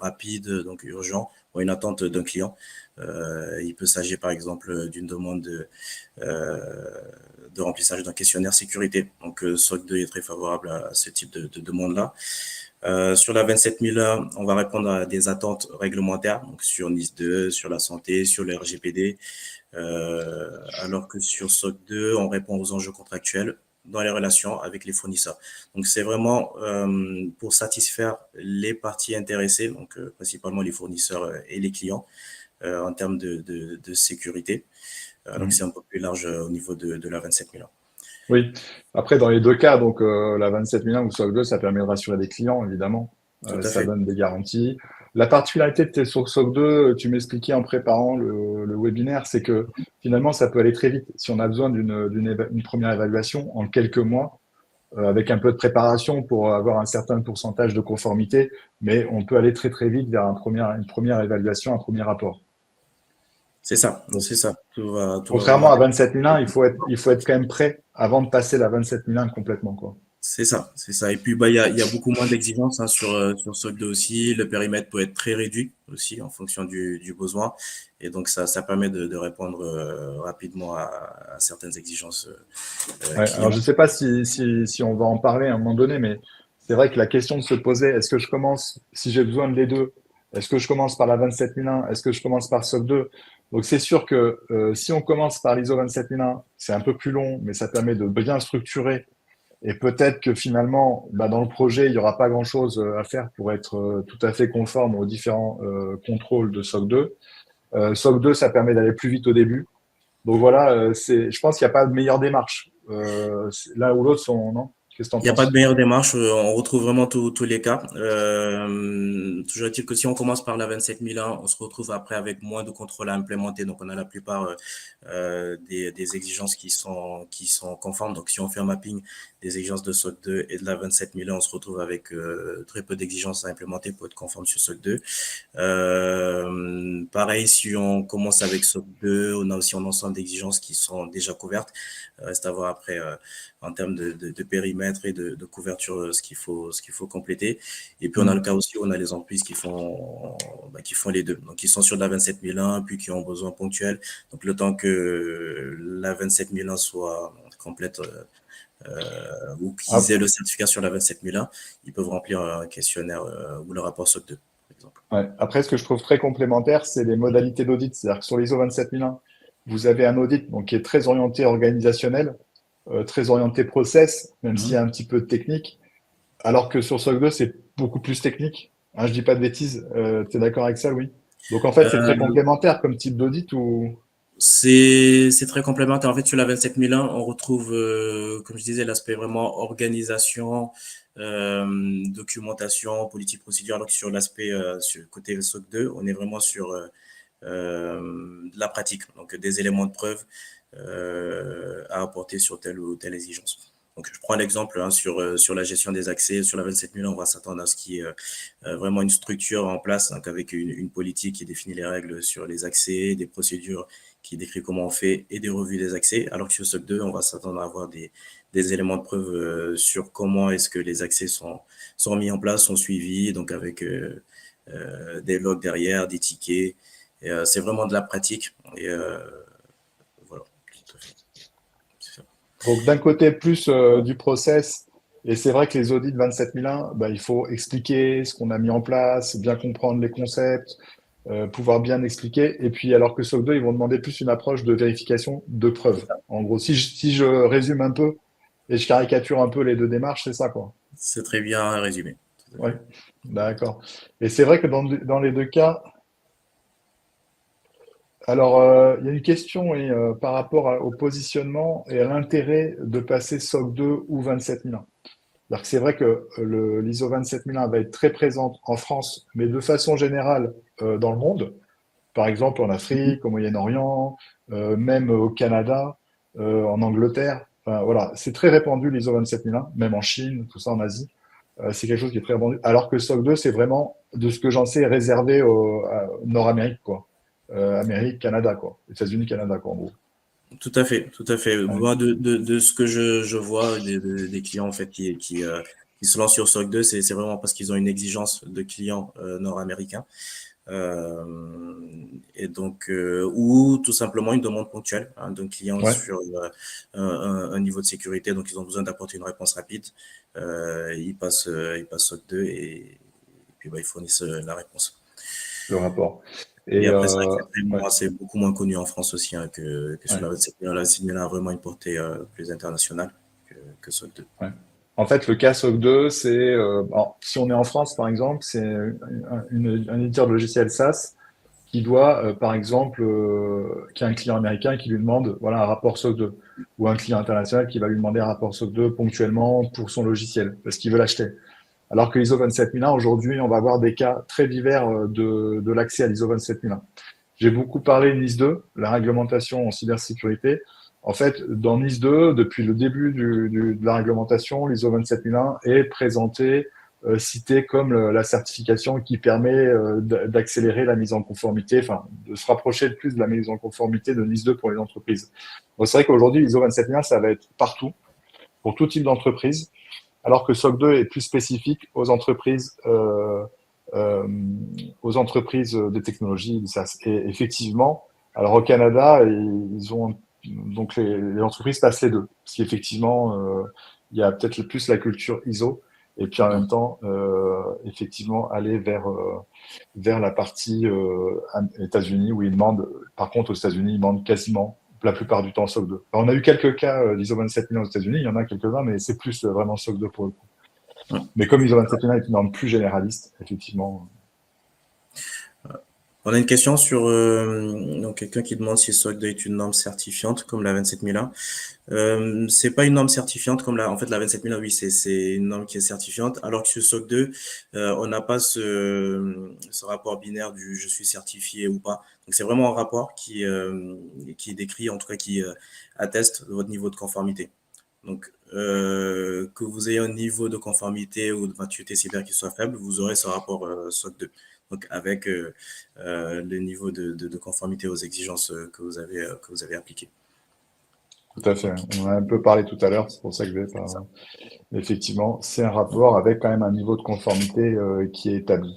Speaker 2: rapide, donc urgent, ou une attente d'un client. Il peut s'agir, par exemple, d'une demande de remplissage d'un questionnaire sécurité. Donc, SOC 2 est très favorable à ce type de demande-là. Sur la 27001, on va répondre à des attentes réglementaires, donc sur NIS 2, sur la santé, sur le RGPD, alors que sur SOC 2, on répond aux enjeux contractuels dans les relations avec les fournisseurs. Donc c'est vraiment pour satisfaire les parties intéressées, donc principalement les fournisseurs et les clients, en termes de sécurité, alors que c'est un peu plus large au niveau de la 27001.
Speaker 1: Oui. Après, dans les deux cas, donc la 27001 ou SOC 2, ça permet de rassurer les clients, évidemment.
Speaker 2: Tout à
Speaker 1: Ça
Speaker 2: fait.
Speaker 1: donne des garanties. La particularité de tes sur SOC 2, tu m'expliquais en préparant le webinaire, c'est que finalement, ça peut aller très vite. Si on a besoin une première évaluation en quelques mois, avec un peu de préparation pour avoir un certain pourcentage de conformité, mais on peut aller très très vite vers une première évaluation, un premier rapport.
Speaker 2: C'est ça,
Speaker 1: Donc,
Speaker 2: c'est ça. Tout va
Speaker 1: contrairement
Speaker 2: vraiment
Speaker 1: à 27001, il faut être quand même prêt avant de passer la 27001 complètement, quoi.
Speaker 2: C'est ça, c'est ça. Et puis, bah, il y a beaucoup moins d'exigences hein, sur SOC 2 aussi. Le périmètre peut être très réduit aussi en fonction du besoin. Et donc, ça permet de répondre rapidement à certaines exigences
Speaker 1: Ouais, alors je
Speaker 2: clients.
Speaker 1: ne sais pas si on va en parler à un moment donné, mais c'est vrai que la question de se poser, est-ce que je commence, si j'ai besoin de les deux, est-ce que je commence par la 27001, est-ce que je commence par SOC 2? Donc c'est sûr que si on commence par l'ISO 27001, c'est un peu plus long, mais ça permet de bien structurer. Et peut-être que finalement, bah, dans le projet, il n'y aura pas grand-chose à faire pour être tout à fait conforme aux différents contrôles de SOC 2. SOC 2, ça permet d'aller plus vite au début. Donc voilà, je pense qu'il n'y a pas de meilleure démarche. L'un ou l'autre sont, non? Qu'est-ce que tu en
Speaker 2: Il n'y a pas de
Speaker 1: penses?
Speaker 2: meilleure démarche, on retrouve vraiment tous les cas. Toujours est-il que si on commence par la 27001, on se retrouve après avec moins de contrôles à implémenter. Donc, on a la plupart des exigences qui sont conformes. Donc, si on fait un mapping des exigences de SOC 2 et de la 27001, on se retrouve avec très peu d'exigences à implémenter pour être conforme sur SOC 2. Pareil, si on commence avec SOC 2, on a aussi un ensemble d'exigences qui sont déjà couvertes. Reste à voir après en termes de périmètre et de couverture ce qu'il faut compléter. Et puis on a le
Speaker 1: Hmm.
Speaker 2: cas aussi où on a les entreprises qui font les deux, donc qui sont sur la 27001 puis qui ont besoin ponctuel. Donc le temps que la 27001 soit complète ou qu'ils
Speaker 1: Ah,
Speaker 2: aient le certificat sur la 27001, ils peuvent remplir un questionnaire ou le rapport SOC 2 par exemple.
Speaker 1: ouais. Après, ce que je trouve très complémentaire, c'est les modalités d'audit. C'est-à-dire que sur l'ISO 27001, vous avez un audit donc, qui est très orienté organisationnel, très orienté process, même s'il y a un petit peu de technique. Alors que sur SOC 2, c'est beaucoup plus technique. Hein, je dis pas de bêtises. Tu es d'accord avec ça, oui? Donc en fait, c'est très
Speaker 2: Euh,
Speaker 1: complémentaire comme type d'audit ou...
Speaker 2: c'est très complémentaire. En fait, sur la 27001, on retrouve, comme je disais, l'aspect vraiment organisation, documentation, politique, procédure, alors que sur l'aspect sur côté SOC 2, on est vraiment sur de la pratique, donc des éléments de preuve à apporter sur telle ou telle exigence. Donc, je prends l'exemple hein, sur la gestion des accès. Sur la 27001, on va s'attendre à ce qui est vraiment une structure en place, donc avec une politique qui définit les règles sur les accès, des procédures qui décrit comment on fait et des revues des accès. Alors que sur SOC 2, on va s'attendre à avoir des éléments de preuve sur comment est-ce que les accès sont mis en place, sont suivis, donc avec des logs derrière, des tickets. Et, c'est vraiment de la pratique. Et voilà, tout à fait. C'est ça.
Speaker 1: Donc d'un côté, plus du process, et c'est vrai que les audits 27001, bah, il faut expliquer ce qu'on a mis en place, bien comprendre les concepts, pouvoir bien expliquer. Et puis alors que SOC 2, ils vont demander plus une approche de vérification de preuves. En gros, si je résume un peu et je caricature un peu les deux démarches, c'est ça, quoi.
Speaker 2: C'est très bien résumé. Tout à
Speaker 1: Ouais,
Speaker 2: fait.
Speaker 1: d'accord. Et c'est vrai que dans les deux cas, alors il y a une question et, par rapport au positionnement et à l'intérêt de passer SOC 2 ou 27001. C'est-à-dire que c'est vrai que l'ISO 27001 va être très présente en France, mais de façon générale dans le monde. Par exemple en
Speaker 2: Mhm.
Speaker 1: Afrique, au Moyen-Orient, même au Canada, en Angleterre. Enfin, voilà, c'est très répandu l'ISO 27001, même en Chine, tout ça en Asie. c'est quelque chose qui est très répandu. Alors que SOC 2, c'est vraiment, de ce que j'en sais, réservé au Nord-Amérique, quoi. Amérique, Canada, quoi. États-Unis, Canada, quoi, en gros.
Speaker 2: Tout à fait, tout à fait.
Speaker 1: Ouais.
Speaker 2: Moi, de ce que je vois des clients en fait qui se lancent sur SOC 2, c'est vraiment parce qu'ils ont une exigence de clients nord-américains. Euh, et donc, ou tout simplement une demande ponctuelle d'un client
Speaker 1: Ouais.
Speaker 2: sur un niveau de sécurité, donc ils ont besoin d'apporter une réponse rapide. Ils passent SOC 2 et puis bah, ils fournissent la réponse.
Speaker 1: Le rapport.
Speaker 2: Et
Speaker 1: Et
Speaker 2: après, c'est vrai que c'est
Speaker 1: ouais,
Speaker 2: c'est beaucoup moins connu en France aussi hein, que sur
Speaker 1: ouais,
Speaker 2: la 27 000. La 27 000 a vraiment une portée plus internationale que SOC 2.
Speaker 1: ouais. En fait, le cas SOC 2, c'est, si on est en France, par exemple, c'est un éditeur de logiciel SaaS qui doit, par exemple, qui a un client américain qui lui demande, voilà, un rapport SOC 2, ou un client international qui va lui demander un rapport SOC 2 ponctuellement pour son logiciel, parce qu'il veut l'acheter. Alors que l'ISO 27001, aujourd'hui, on va avoir des cas très divers de l'accès à l'ISO 27001. J'ai beaucoup parlé de NIS2, la réglementation en cybersécurité. En fait, dans NIS2, depuis le début de la réglementation, l'ISO 27001 est présenté, cité comme la certification qui permet d'accélérer la mise en conformité, enfin, de se rapprocher le plus de la mise en conformité de NIS2 pour les entreprises. Donc, c'est vrai qu'aujourd'hui, l'ISO 27001, ça va être partout, pour tout type d'entreprise, alors que SOC 2 est plus spécifique euh, aux entreprises de technologie. Et effectivement, alors au Canada, ils ont donc les entreprises passent les deux, parce qu'effectivement, il y a peut-être plus la culture ISO, et puis en même temps, effectivement, aller vers la partie États-Unis où ils demandent, par contre, aux États-Unis, ils demandent quasiment la plupart du temps SOC 2. Alors, on a eu quelques cas d'ISO 27000 aux États-Unis, il y en a quelques-uns, mais c'est plus vraiment SOC 2 pour le coup. Mais comme ISO 27001 est une norme plus généraliste, effectivement.
Speaker 2: On a une question sur donc quelqu'un qui demande si SOC 2 est une norme certifiante comme la 27001. C'est pas une norme certifiante comme en fait la 27001, oui, c'est une norme qui est certifiante, alors que sur SOC 2, on n'a pas ce rapport binaire du je suis certifié ou pas. Donc c'est vraiment un rapport qui décrit, en tout cas qui atteste de votre niveau de conformité. Donc, que vous ayez un niveau de conformité ou de maturité cyber qui soit faible, vous aurez ce rapport SOC 2. Donc, avec le niveau de conformité aux exigences que vous avez appliquées.
Speaker 1: Tout à fait.
Speaker 2: Donc,
Speaker 1: On en a un peu parlé tout à l'heure, c'est pour ça que je vais pas.
Speaker 2: c'est ça.
Speaker 1: Effectivement, c'est un rapport avec quand même un niveau de conformité qui est établi.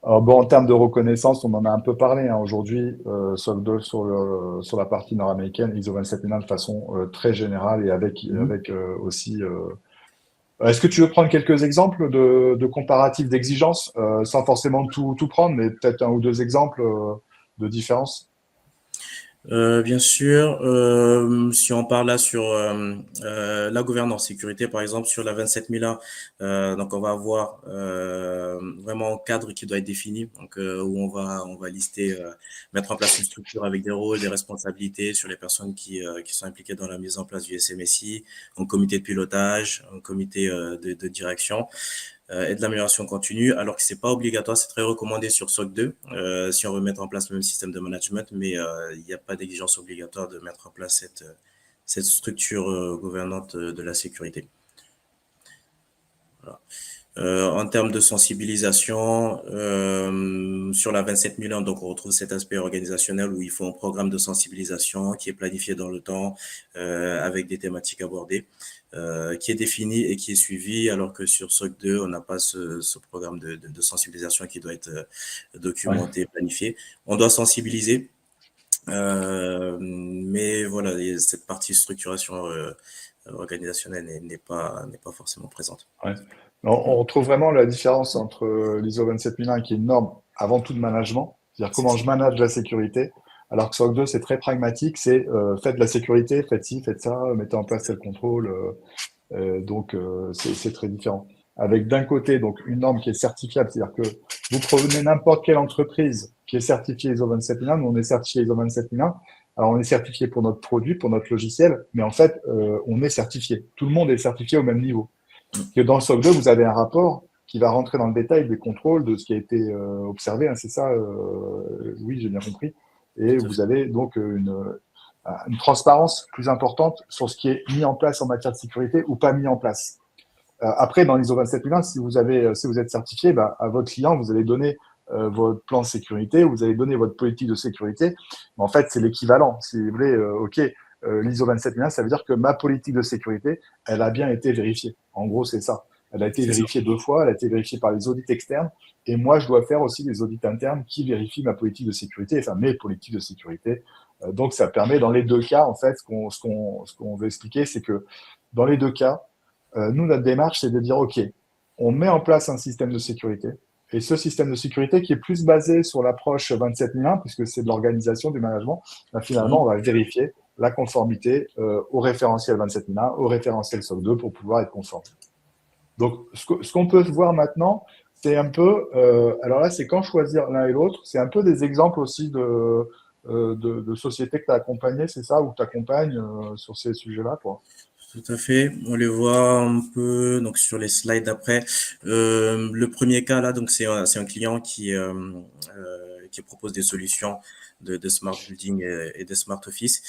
Speaker 1: Alors bon, en termes de reconnaissance, on en a un peu parlé hein, aujourd'hui, SOC 2 sur la partie nord-américaine, ISO 27001 de façon très générale et avec aussi. Est-ce que tu veux prendre quelques exemples de comparatifs d'exigences, sans forcément tout prendre, mais peut-être un ou deux exemples de différence?
Speaker 2: Bien sûr, si on parle là sur la gouvernance sécurité, par exemple, sur la 27001, donc on va avoir vraiment un cadre qui doit être défini, donc où on va lister, mettre en place une structure avec des rôles, des responsabilités sur les personnes qui sont impliquées dans la mise en place du SMSI, un comité de pilotage, un comité de direction. Et de l'amélioration continue, alors que c'est pas obligatoire, c'est très recommandé sur SOC 2, si on veut mettre en place le même système de management, mais il n'y a pas d'exigence obligatoire de mettre en place cette structure gouvernante de la sécurité. Voilà. En termes de sensibilisation, sur la 27001, donc on retrouve cet aspect organisationnel où il faut un programme de sensibilisation qui est planifié dans le temps, avec des thématiques abordées, qui est défini et qui est suivi, alors que sur SOC 2, on n'a pas ce programme de sensibilisation qui doit être
Speaker 1: Ouais,
Speaker 2: documenté, planifié. On doit sensibiliser, mais voilà, cette partie structuration organisationnelle n'est pas forcément présente.
Speaker 1: ouais. On retrouve vraiment la différence entre l'ISO 27001 qui est une norme avant tout de management, c'est-à-dire
Speaker 2: C'est
Speaker 1: comment
Speaker 2: ça.
Speaker 1: je manage la sécurité, alors que SOC 2 c'est très pragmatique, c'est faites de la sécurité, faites ci, faites ça, mettez en place tel contrôle. Donc c'est très différent. Avec d'un côté donc une norme qui est certifiable, c'est-à-dire que vous prenez n'importe quelle entreprise qui est certifiée ISO 27001, nous on est certifié ISO 27001. Alors on est certifié pour notre produit, pour notre logiciel, mais en fait on est certifié. Tout le monde est certifié au même niveau. Que dans le SOC 2, vous avez un rapport qui va rentrer dans le détail des contrôles, de ce qui a été observé, hein, c'est ça, oui, j'ai bien compris. Et
Speaker 2: Tout à
Speaker 1: vous
Speaker 2: fait.
Speaker 1: avez donc une transparence plus importante sur ce qui est mis en place en matière de sécurité ou pas mis en place. Après, dans l'ISO 27001, si vous êtes certifié, bah, à votre client, vous allez donner votre plan de sécurité, vous allez donner votre politique de sécurité. Mais en fait, c'est l'équivalent. Si vous voulez, OK, l'ISO 27001, ça veut dire que ma politique de sécurité, elle a bien été vérifiée. En gros, c'est ça. Elle a été
Speaker 2: C'est ça.
Speaker 1: vérifiée 2 fois, elle a été vérifiée par les audits externes, et moi, je dois faire aussi des audits internes qui vérifient ma politique de sécurité, enfin mes politiques de sécurité. Donc, ça permet dans les deux cas, en fait, ce qu'on veut expliquer, c'est que dans les deux cas, nous, notre démarche, c'est de dire, OK, on met en place un système de sécurité. Et ce système de sécurité qui est plus basé sur l'approche 27001, puisque c'est de l'organisation, du management, ben, finalement, on
Speaker 2: Mhm.
Speaker 1: va vérifier la conformité au référentiel 27001, au référentiel SOC 2 pour pouvoir être conforme. Donc, ce qu'on peut voir maintenant, c'est un peu, alors là, c'est quand choisir l'un et l'autre, c'est un peu des exemples aussi de sociétés que tu as accompagnées, c'est ça, ou que tu accompagnes sur ces sujets-là, quoi.
Speaker 2: Tout à fait. On les voit un peu donc sur les slides d'après. Le premier cas là, donc c'est un client qui propose des solutions de smart building et de smart office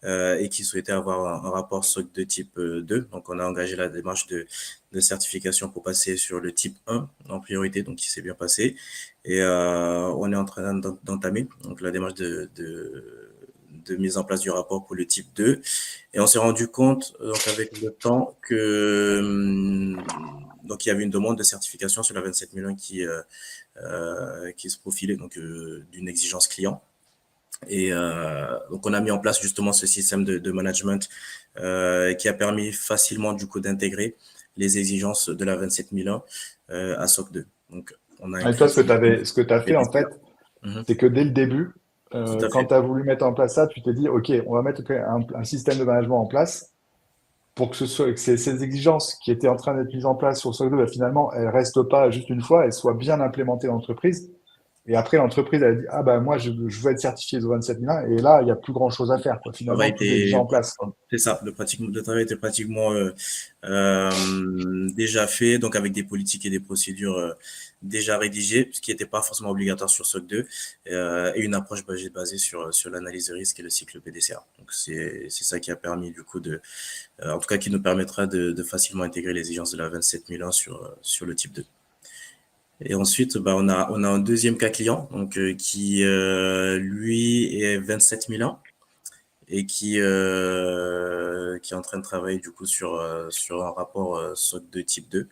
Speaker 2: et qui souhaitait avoir un rapport SOC de type 2. Donc on a engagé la démarche de certification pour passer sur le type 1 en priorité, donc qui s'est bien passé. Et on est en train d'entamer donc la démarche de mise en place du rapport pour le type 2. Et on s'est rendu compte, donc avec le temps, que donc il y avait une demande de certification sur la 27001 qui se profilait donc d'une exigence client. Et donc on a mis en place justement ce système de management qui a permis facilement du coup d'intégrer les exigences de la 27001 à SOC 2. Donc on a
Speaker 1: Et toi,
Speaker 2: inclus du coup
Speaker 1: ce que tu as fait, en fait,
Speaker 2: PDCA. Mhm.
Speaker 1: c'est que dès le début,
Speaker 2: Tout à
Speaker 1: quand
Speaker 2: fait.
Speaker 1: tu as voulu mettre en place ça, tu t'es dit, OK, on va mettre un système de management en place pour que, que ces exigences qui étaient en train d'être mises en place sur SOC 2, bah, finalement, elles ne restent pas juste une fois, elles soient bien implémentées dans l'entreprise. Et après, l'entreprise, elle dit, ah bah moi, je veux être certifié ISO 27001. Et là, il n'y a plus grand-chose à faire, quoi.
Speaker 2: Ça va
Speaker 1: Finalement, tout est déjà
Speaker 2: été
Speaker 1: en place, quoi.
Speaker 2: C'est ça, le travail était pratiquement déjà fait, donc avec des politiques et des procédures déjà rédigées, ce qui n'était pas forcément obligatoire sur SOC 2, et une approche basée sur l'analyse de risque et le cycle PDCA. Donc c'est ça qui a permis du coup en tout cas qui nous permettra de facilement intégrer les exigences de la 27001 sur le type 2. Et ensuite, bah, on a un deuxième cas client, donc qui lui est 27001 et qui est en train de travailler du coup sur un rapport SOC 2 type 2.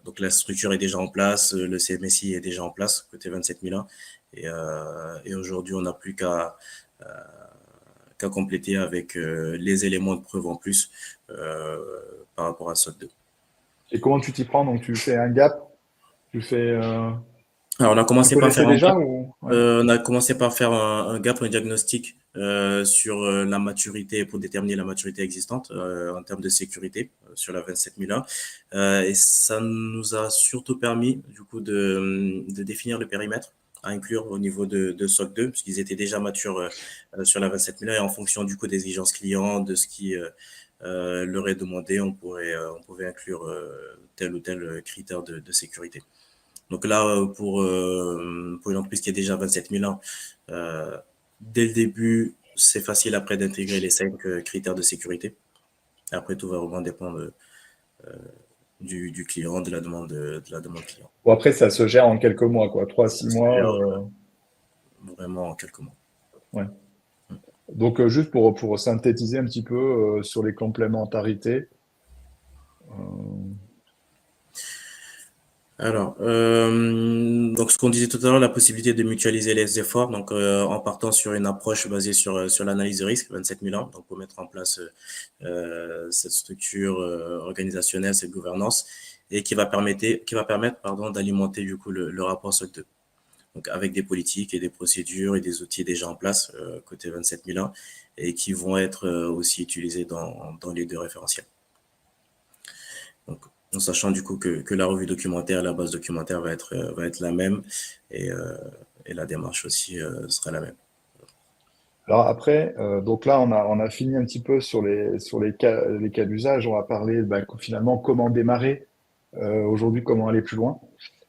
Speaker 2: Donc la structure est déjà en place, le CMSI est déjà en place côté 27001 et aujourd'hui on n'a plus qu'à compléter avec les éléments de preuve en plus euh, par rapport à SOC 2.
Speaker 1: Et comment tu t'y prends? Donc, tu fais un gap, tu fais,
Speaker 2: Alors on a
Speaker 1: tu
Speaker 2: commencé par
Speaker 1: connaissais
Speaker 2: faire un
Speaker 1: déjà
Speaker 2: gap.
Speaker 1: ou, ouais.
Speaker 2: On a commencé par faire un gap, un diagnostic sur la maturité pour déterminer la maturité existante en termes de sécurité sur la 27001. Et ça nous a surtout permis du coup de définir le périmètre à inclure au niveau de SOC 2, puisqu'ils étaient déjà matures sur la 27001 et en fonction du coup des exigences clients, de ce qui leur est demandé, on pouvait inclure tel ou tel critère de sécurité. Donc là, pour une entreprise qui est déjà 27001, dès le début, c'est facile après d'intégrer les 5 critères de sécurité. Après, tout va vraiment dépendre du client, de la demande client.
Speaker 1: Bon, après, ça se gère en quelques mois, quoi. 3, 6
Speaker 2: Ça se
Speaker 1: mois.
Speaker 2: gère vraiment en quelques mois.
Speaker 1: Ouais. Donc, juste pour synthétiser un petit peu sur les complémentarités. euh,
Speaker 2: Alors, donc ce qu'on disait tout à l'heure, la possibilité de mutualiser les efforts, donc en partant sur une approche basée sur l'analyse de risque 27001, donc pour mettre en place cette structure organisationnelle, cette gouvernance, et qui va permettre pardon, d'alimenter du coup le rapport SOC 2. Donc avec des politiques et des procédures et des outils déjà en place côté 27001 et qui vont être aussi utilisés dans les deux référentiels. Donc, en sachant du coup que la revue documentaire, la base documentaire va être la même et, euh, et la démarche aussi sera la même.
Speaker 1: Alors après, donc là, on a fini un petit peu sur les cas d'usage. On va parler bah, finalement comment démarrer aujourd'hui, comment aller plus loin.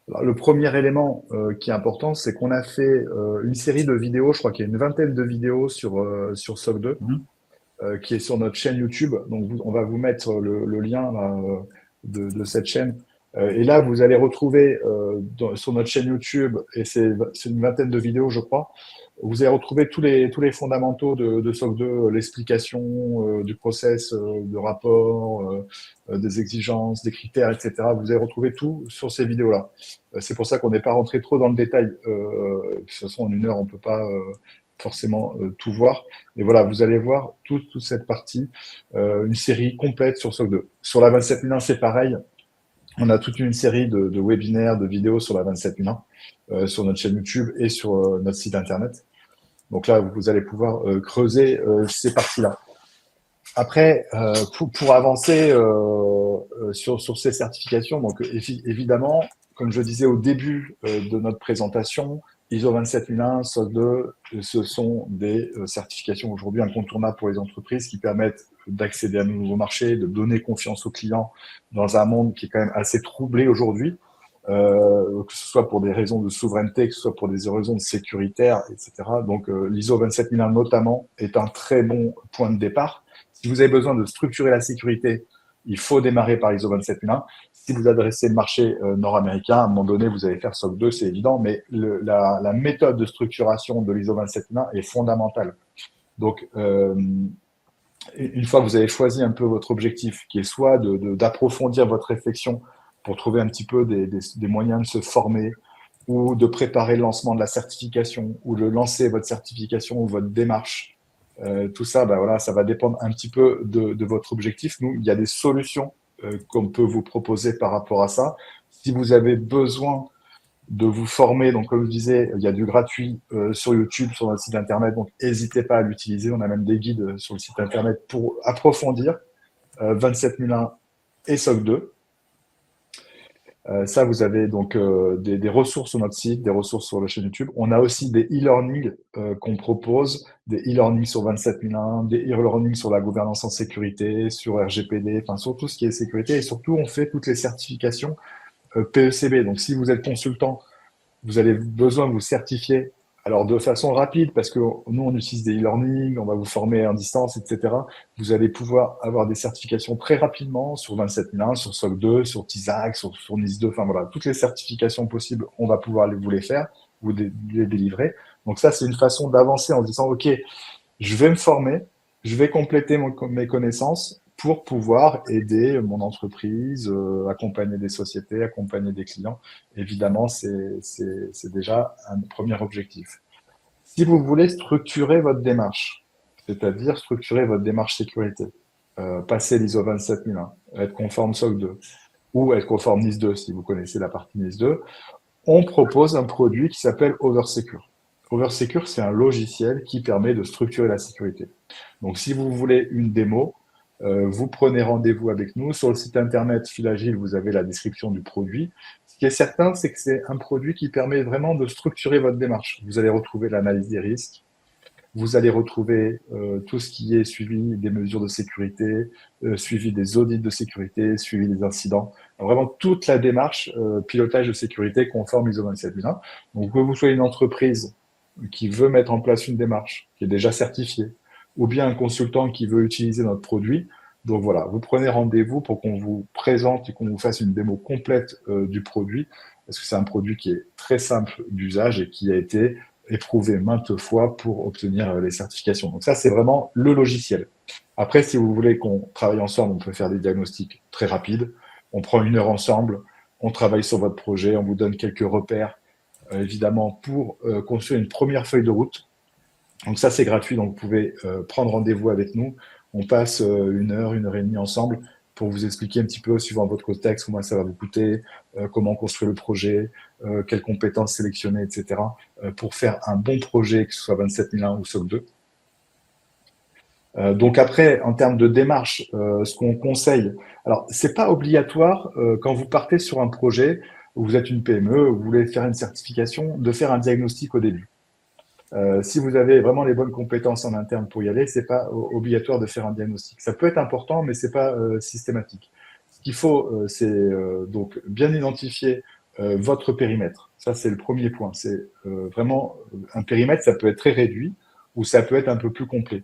Speaker 1: Alors, le premier élément qui est important, c'est qu'on a fait une série de vidéos, je crois qu'il y a une vingtaine de vidéos sur SOC 2,
Speaker 2: Mhm.
Speaker 1: qui est sur notre chaîne YouTube. Donc on va vous mettre le lien là, de cette chaîne. Et là, vous allez retrouver sur notre chaîne YouTube, et c'est une vingtaine de vidéos, je crois, vous allez retrouver tous les fondamentaux de SOC 2, l'explication du process de rapport, des exigences, des critères, etc. Vous allez retrouver tout sur ces vidéos-là. C'est pour ça qu'on n'est pas rentré trop dans le détail. De toute façon, en une heure, on ne peut pas forcément tout voir. Et voilà, vous allez voir toute cette partie, une série complète sur SOC 2. Sur la 27001, c'est pareil. On a toute une série de webinaires, de vidéos sur la 27001, sur notre chaîne YouTube et sur notre site internet. Donc là, vous allez pouvoir creuser ces parties-là. Après, pour avancer sur ces certifications, donc évidemment, comme je disais au début de notre présentation, ISO 27001, SOC 2, ce sont des certifications aujourd'hui incontournables pour les entreprises qui permettent d'accéder à de nouveaux marchés, de donner confiance aux clients dans un monde qui est quand même assez troublé aujourd'hui, que ce soit pour des raisons de souveraineté, que ce soit pour des raisons sécuritaires, etc. Donc l'ISO 27001 notamment est un très bon point de départ. Si vous avez besoin de structurer la sécurité, il faut démarrer par l'ISO 27001. Si vous adressez le marché nord-américain, à un moment donné, vous allez faire SOC 2, c'est évident, mais la méthode de structuration de l'ISO 27001 est fondamentale. Donc, une fois que vous avez choisi un peu votre objectif, qui est soit d'approfondir votre réflexion pour trouver un petit peu des moyens de se former, ou de préparer le lancement de la certification, ou de lancer votre certification ou votre démarche, tout ça, ben voilà, ça va dépendre un petit peu de votre objectif. Nous, il y a des solutions qu'on peut vous proposer par rapport à ça. Si vous avez besoin de vous former, donc comme je disais, il y a du gratuit sur YouTube, sur notre site internet, donc n'hésitez pas à l'utiliser. On a même des guides sur le site internet pour approfondir 27001 et SOC 2. Ça, vous avez donc des ressources sur notre site, des ressources sur la chaîne YouTube. On a aussi des e-learning qu'on propose, des e-learning sur 27001, des e-learning sur la gouvernance en sécurité, sur RGPD, enfin sur tout ce qui est sécurité. Et surtout, on fait toutes les certifications PECB. Donc, si vous êtes consultant, vous avez besoin de vous certifier. Alors, de façon rapide, parce que nous, on utilise des e-learning, on va vous former en distance, etc. Vous allez pouvoir avoir des certifications très rapidement sur 27001, sur SOC 2, sur TISAC, sur NIS 2. Enfin, voilà, toutes les certifications possibles, on va pouvoir vous les faire, vous les délivrer. Donc, ça, c'est une façon d'avancer en disant, OK, je vais me former, je vais compléter mes connaissances pour pouvoir aider mon entreprise, accompagner des sociétés, accompagner des clients. Évidemment, c'est déjà un premier objectif. Si vous voulez structurer votre démarche, c'est-à-dire structurer votre démarche sécurité, passer l'ISO 27001, être conforme SOC 2 ou être conforme NIS 2 si vous connaissez la partie NIS 2, on propose un produit qui s'appelle Oversecure. Oversecure, c'est un logiciel qui permet de structurer la sécurité. Donc, si vous voulez une démo, vous prenez rendez-vous avec nous. Sur le site internet Filagile, vous avez la description du produit. Ce qui est certain, c'est que c'est un produit qui permet vraiment de structurer votre démarche. Vous allez retrouver l'analyse des risques, vous allez retrouver tout ce qui est suivi des mesures de sécurité, suivi des audits de sécurité, suivi des incidents. Vraiment toute la démarche pilotage de sécurité conforme ISO 27001. Donc, que vous soyez une entreprise qui veut mettre en place une démarche, qui est déjà certifiée, ou bien un consultant qui veut utiliser notre produit. Donc voilà, vous prenez rendez-vous pour qu'on vous présente et qu'on vous fasse une démo complète du produit, parce que c'est un produit qui est très simple d'usage et qui a été éprouvé maintes fois pour obtenir les certifications. Donc ça, c'est vraiment le logiciel. Après, si vous voulez qu'on travaille ensemble, on peut faire des diagnostics très rapides. On prend une heure ensemble, on travaille sur votre projet, on vous donne quelques repères, évidemment, pour construire une première feuille de route. Donc ça, c'est gratuit, donc vous pouvez prendre rendez-vous avec nous. On passe une heure et demie ensemble pour vous expliquer un petit peu, suivant votre contexte, comment ça va vous coûter, comment construire le projet, quelles compétences sélectionner, etc. Pour faire un bon projet, que ce soit 27001 ou SOC 2. Donc après, en termes de démarche, ce qu'on conseille, alors c'est pas obligatoire quand vous partez sur un projet, où vous êtes une PME, vous voulez faire une certification, de faire un diagnostic au début. Si vous avez vraiment les bonnes compétences en interne pour y aller, c'est pas obligatoire de faire un diagnostic. Ça peut être important, mais c'est pas systématique. Ce qu'il faut, c'est donc bien identifier votre périmètre. Ça, c'est le premier point. C'est vraiment un périmètre, ça peut être très réduit ou ça peut être un peu plus complet.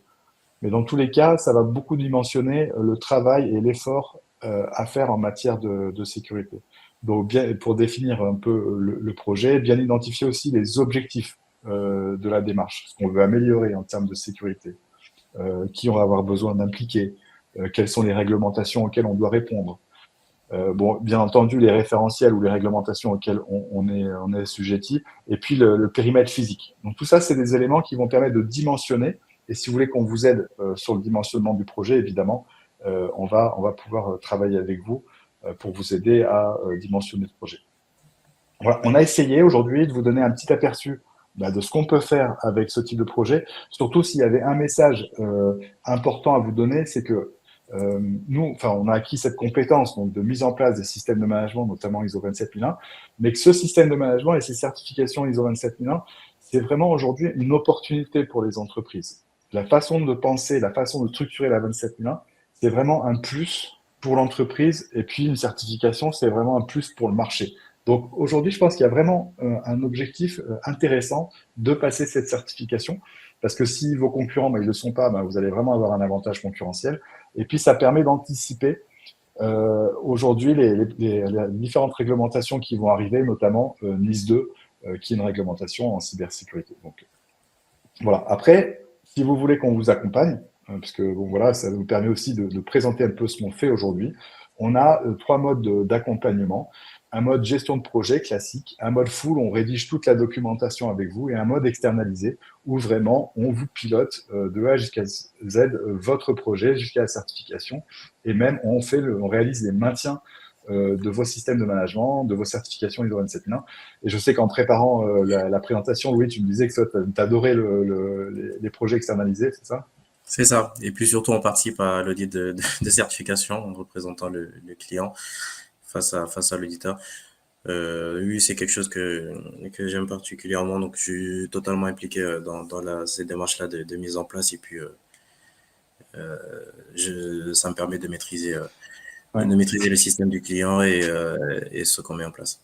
Speaker 1: Mais dans tous les cas, ça va beaucoup dimensionner le travail et l'effort à faire en matière de sécurité. Donc, bien, pour définir un peu le projet, bien identifier aussi les objectifs de la démarche, ce qu'on veut améliorer en termes de sécurité, qui on va avoir besoin d'impliquer, quelles sont les réglementations auxquelles on doit répondre. Bon, bien entendu, les référentiels ou les réglementations auxquelles on est assujetti, et puis le périmètre physique. Donc tout ça, c'est des éléments qui vont permettre de dimensionner. Et si vous voulez qu'on vous aide sur le dimensionnement du projet, évidemment, on va pouvoir travailler avec vous pour vous aider à dimensionner le projet. Voilà, on a essayé aujourd'hui de vous donner un petit aperçu de ce qu'on peut faire avec ce type de projet. Surtout s'il y avait un message important à vous donner, c'est que nous, enfin, on a acquis cette compétence donc de mise en place des systèmes de management, notamment ISO 27001, mais que ce système de management et ces certifications ISO 27001, c'est vraiment aujourd'hui une opportunité pour les entreprises. La façon de penser, la façon de structurer la 27001, c'est vraiment un plus pour l'entreprise, et puis une certification, c'est vraiment un plus pour le marché. Donc aujourd'hui, je pense qu'il y a vraiment un objectif intéressant de passer cette certification, parce que si vos concurrents ils ne le sont pas, vous allez vraiment avoir un avantage concurrentiel. Et puis, ça permet d'anticiper aujourd'hui les différentes réglementations qui vont arriver, notamment NIS 2, qui est une réglementation en cybersécurité. Donc, voilà. Après, si vous voulez qu'on vous accompagne, parce que bon, voilà, ça nous permet aussi de présenter un peu ce qu'on fait aujourd'hui, on a 3 modes d'accompagnement. Un mode gestion de projet classique, un mode full, on rédige toute la documentation avec vous, et un mode externalisé, où vraiment on vous pilote de A jusqu'à Z votre projet jusqu'à la certification, et même on réalise les maintiens de vos systèmes de management, de vos certifications ISO 27001. Et je sais qu'en préparant la présentation, Louis, tu me disais que tu adorais les projets externalisés, c'est ça?
Speaker 2: C'est ça. Et puis surtout, on participe à l'audit de certification en représentant le client face à l'auditeur. Oui, c'est quelque chose que j'aime particulièrement, donc je suis totalement impliqué dans ces démarches-là de mise en place, et puis ça me permet
Speaker 1: Ouais.
Speaker 2: de maîtriser le système du client et ce qu'on met en place.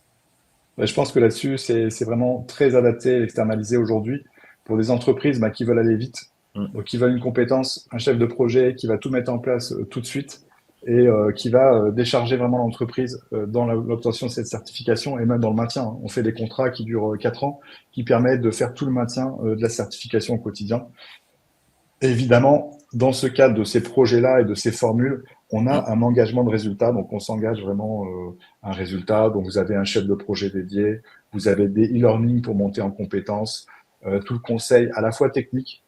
Speaker 1: Je pense que là-dessus, c'est vraiment très adapté et externalisé aujourd'hui pour des entreprises qui veulent aller vite.
Speaker 2: Mm.
Speaker 1: Donc, qui veulent une compétence, un chef de projet qui va tout mettre en place tout de suite et qui va décharger vraiment l'entreprise dans l'obtention de cette certification et même dans le maintien. On fait des contrats qui durent 4 ans, qui permettent de faire tout le maintien de la certification au quotidien. Et évidemment, dans ce cadre de ces projets-là et de ces formules, on a un engagement de résultat. Donc, on s'engage vraiment à un résultat. Donc, vous avez un chef de projet dédié, vous avez des e-learning pour monter en compétences, tout le conseil à la fois technique,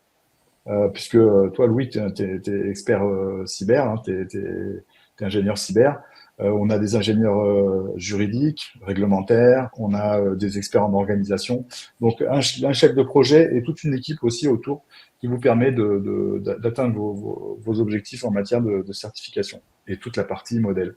Speaker 1: puisque toi, Louis, tu es expert cyber, hein, tu es ingénieur cyber. On a des ingénieurs juridiques, réglementaires, on a des experts en organisation. Donc, un chef de projet et toute une équipe aussi autour qui vous permet d'atteindre vos objectifs en matière de certification et toute la partie modèle.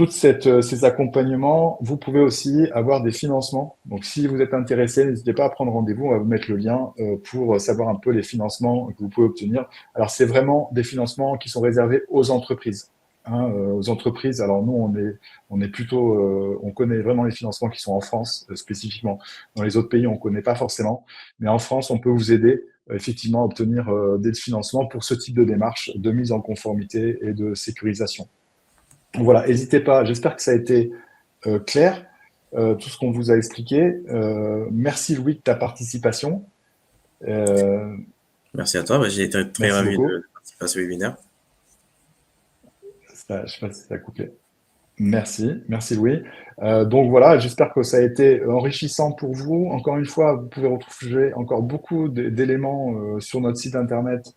Speaker 1: Ces accompagnements, vous pouvez aussi avoir des financements. Donc, si vous êtes intéressé, n'hésitez pas à prendre rendez-vous. On va vous mettre le lien pour savoir un peu les financements que vous pouvez obtenir. Alors, c'est vraiment des financements qui sont réservés aux entreprises. Hein, aux entreprises. Alors, nous, on est plutôt, on connaît vraiment les financements qui sont en France spécifiquement. Dans les autres pays, on ne connaît pas forcément. Mais en France, on peut vous aider effectivement à obtenir des financements pour ce type de démarche de mise en conformité et de sécurisation. Voilà, n'hésitez pas. J'espère que ça a été clair, tout ce qu'on vous a expliqué. Merci Louis de ta participation.
Speaker 2: Merci à toi. J'ai été très
Speaker 1: Merci
Speaker 2: ravi
Speaker 1: beaucoup.
Speaker 2: de participer à ce webinaire.
Speaker 1: Je ne sais pas si ça a coupé. Merci Louis. Donc voilà, j'espère que ça a été enrichissant pour vous. Encore une fois, vous pouvez retrouver encore beaucoup d'éléments sur notre site internet,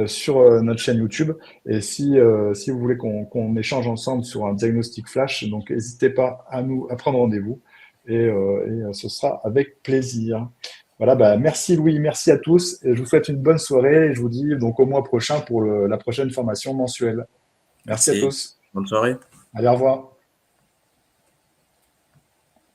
Speaker 1: sur notre chaîne YouTube. Et si vous voulez qu'on échange ensemble sur un diagnostic flash, donc n'hésitez pas à prendre rendez-vous et ce sera avec plaisir. Voilà, merci Louis, merci à tous et je vous souhaite une bonne soirée et je vous dis donc au mois prochain pour la prochaine formation mensuelle. Merci à
Speaker 2: Merci.
Speaker 1: tous.
Speaker 2: Bonne soirée.
Speaker 1: Allez, au revoir.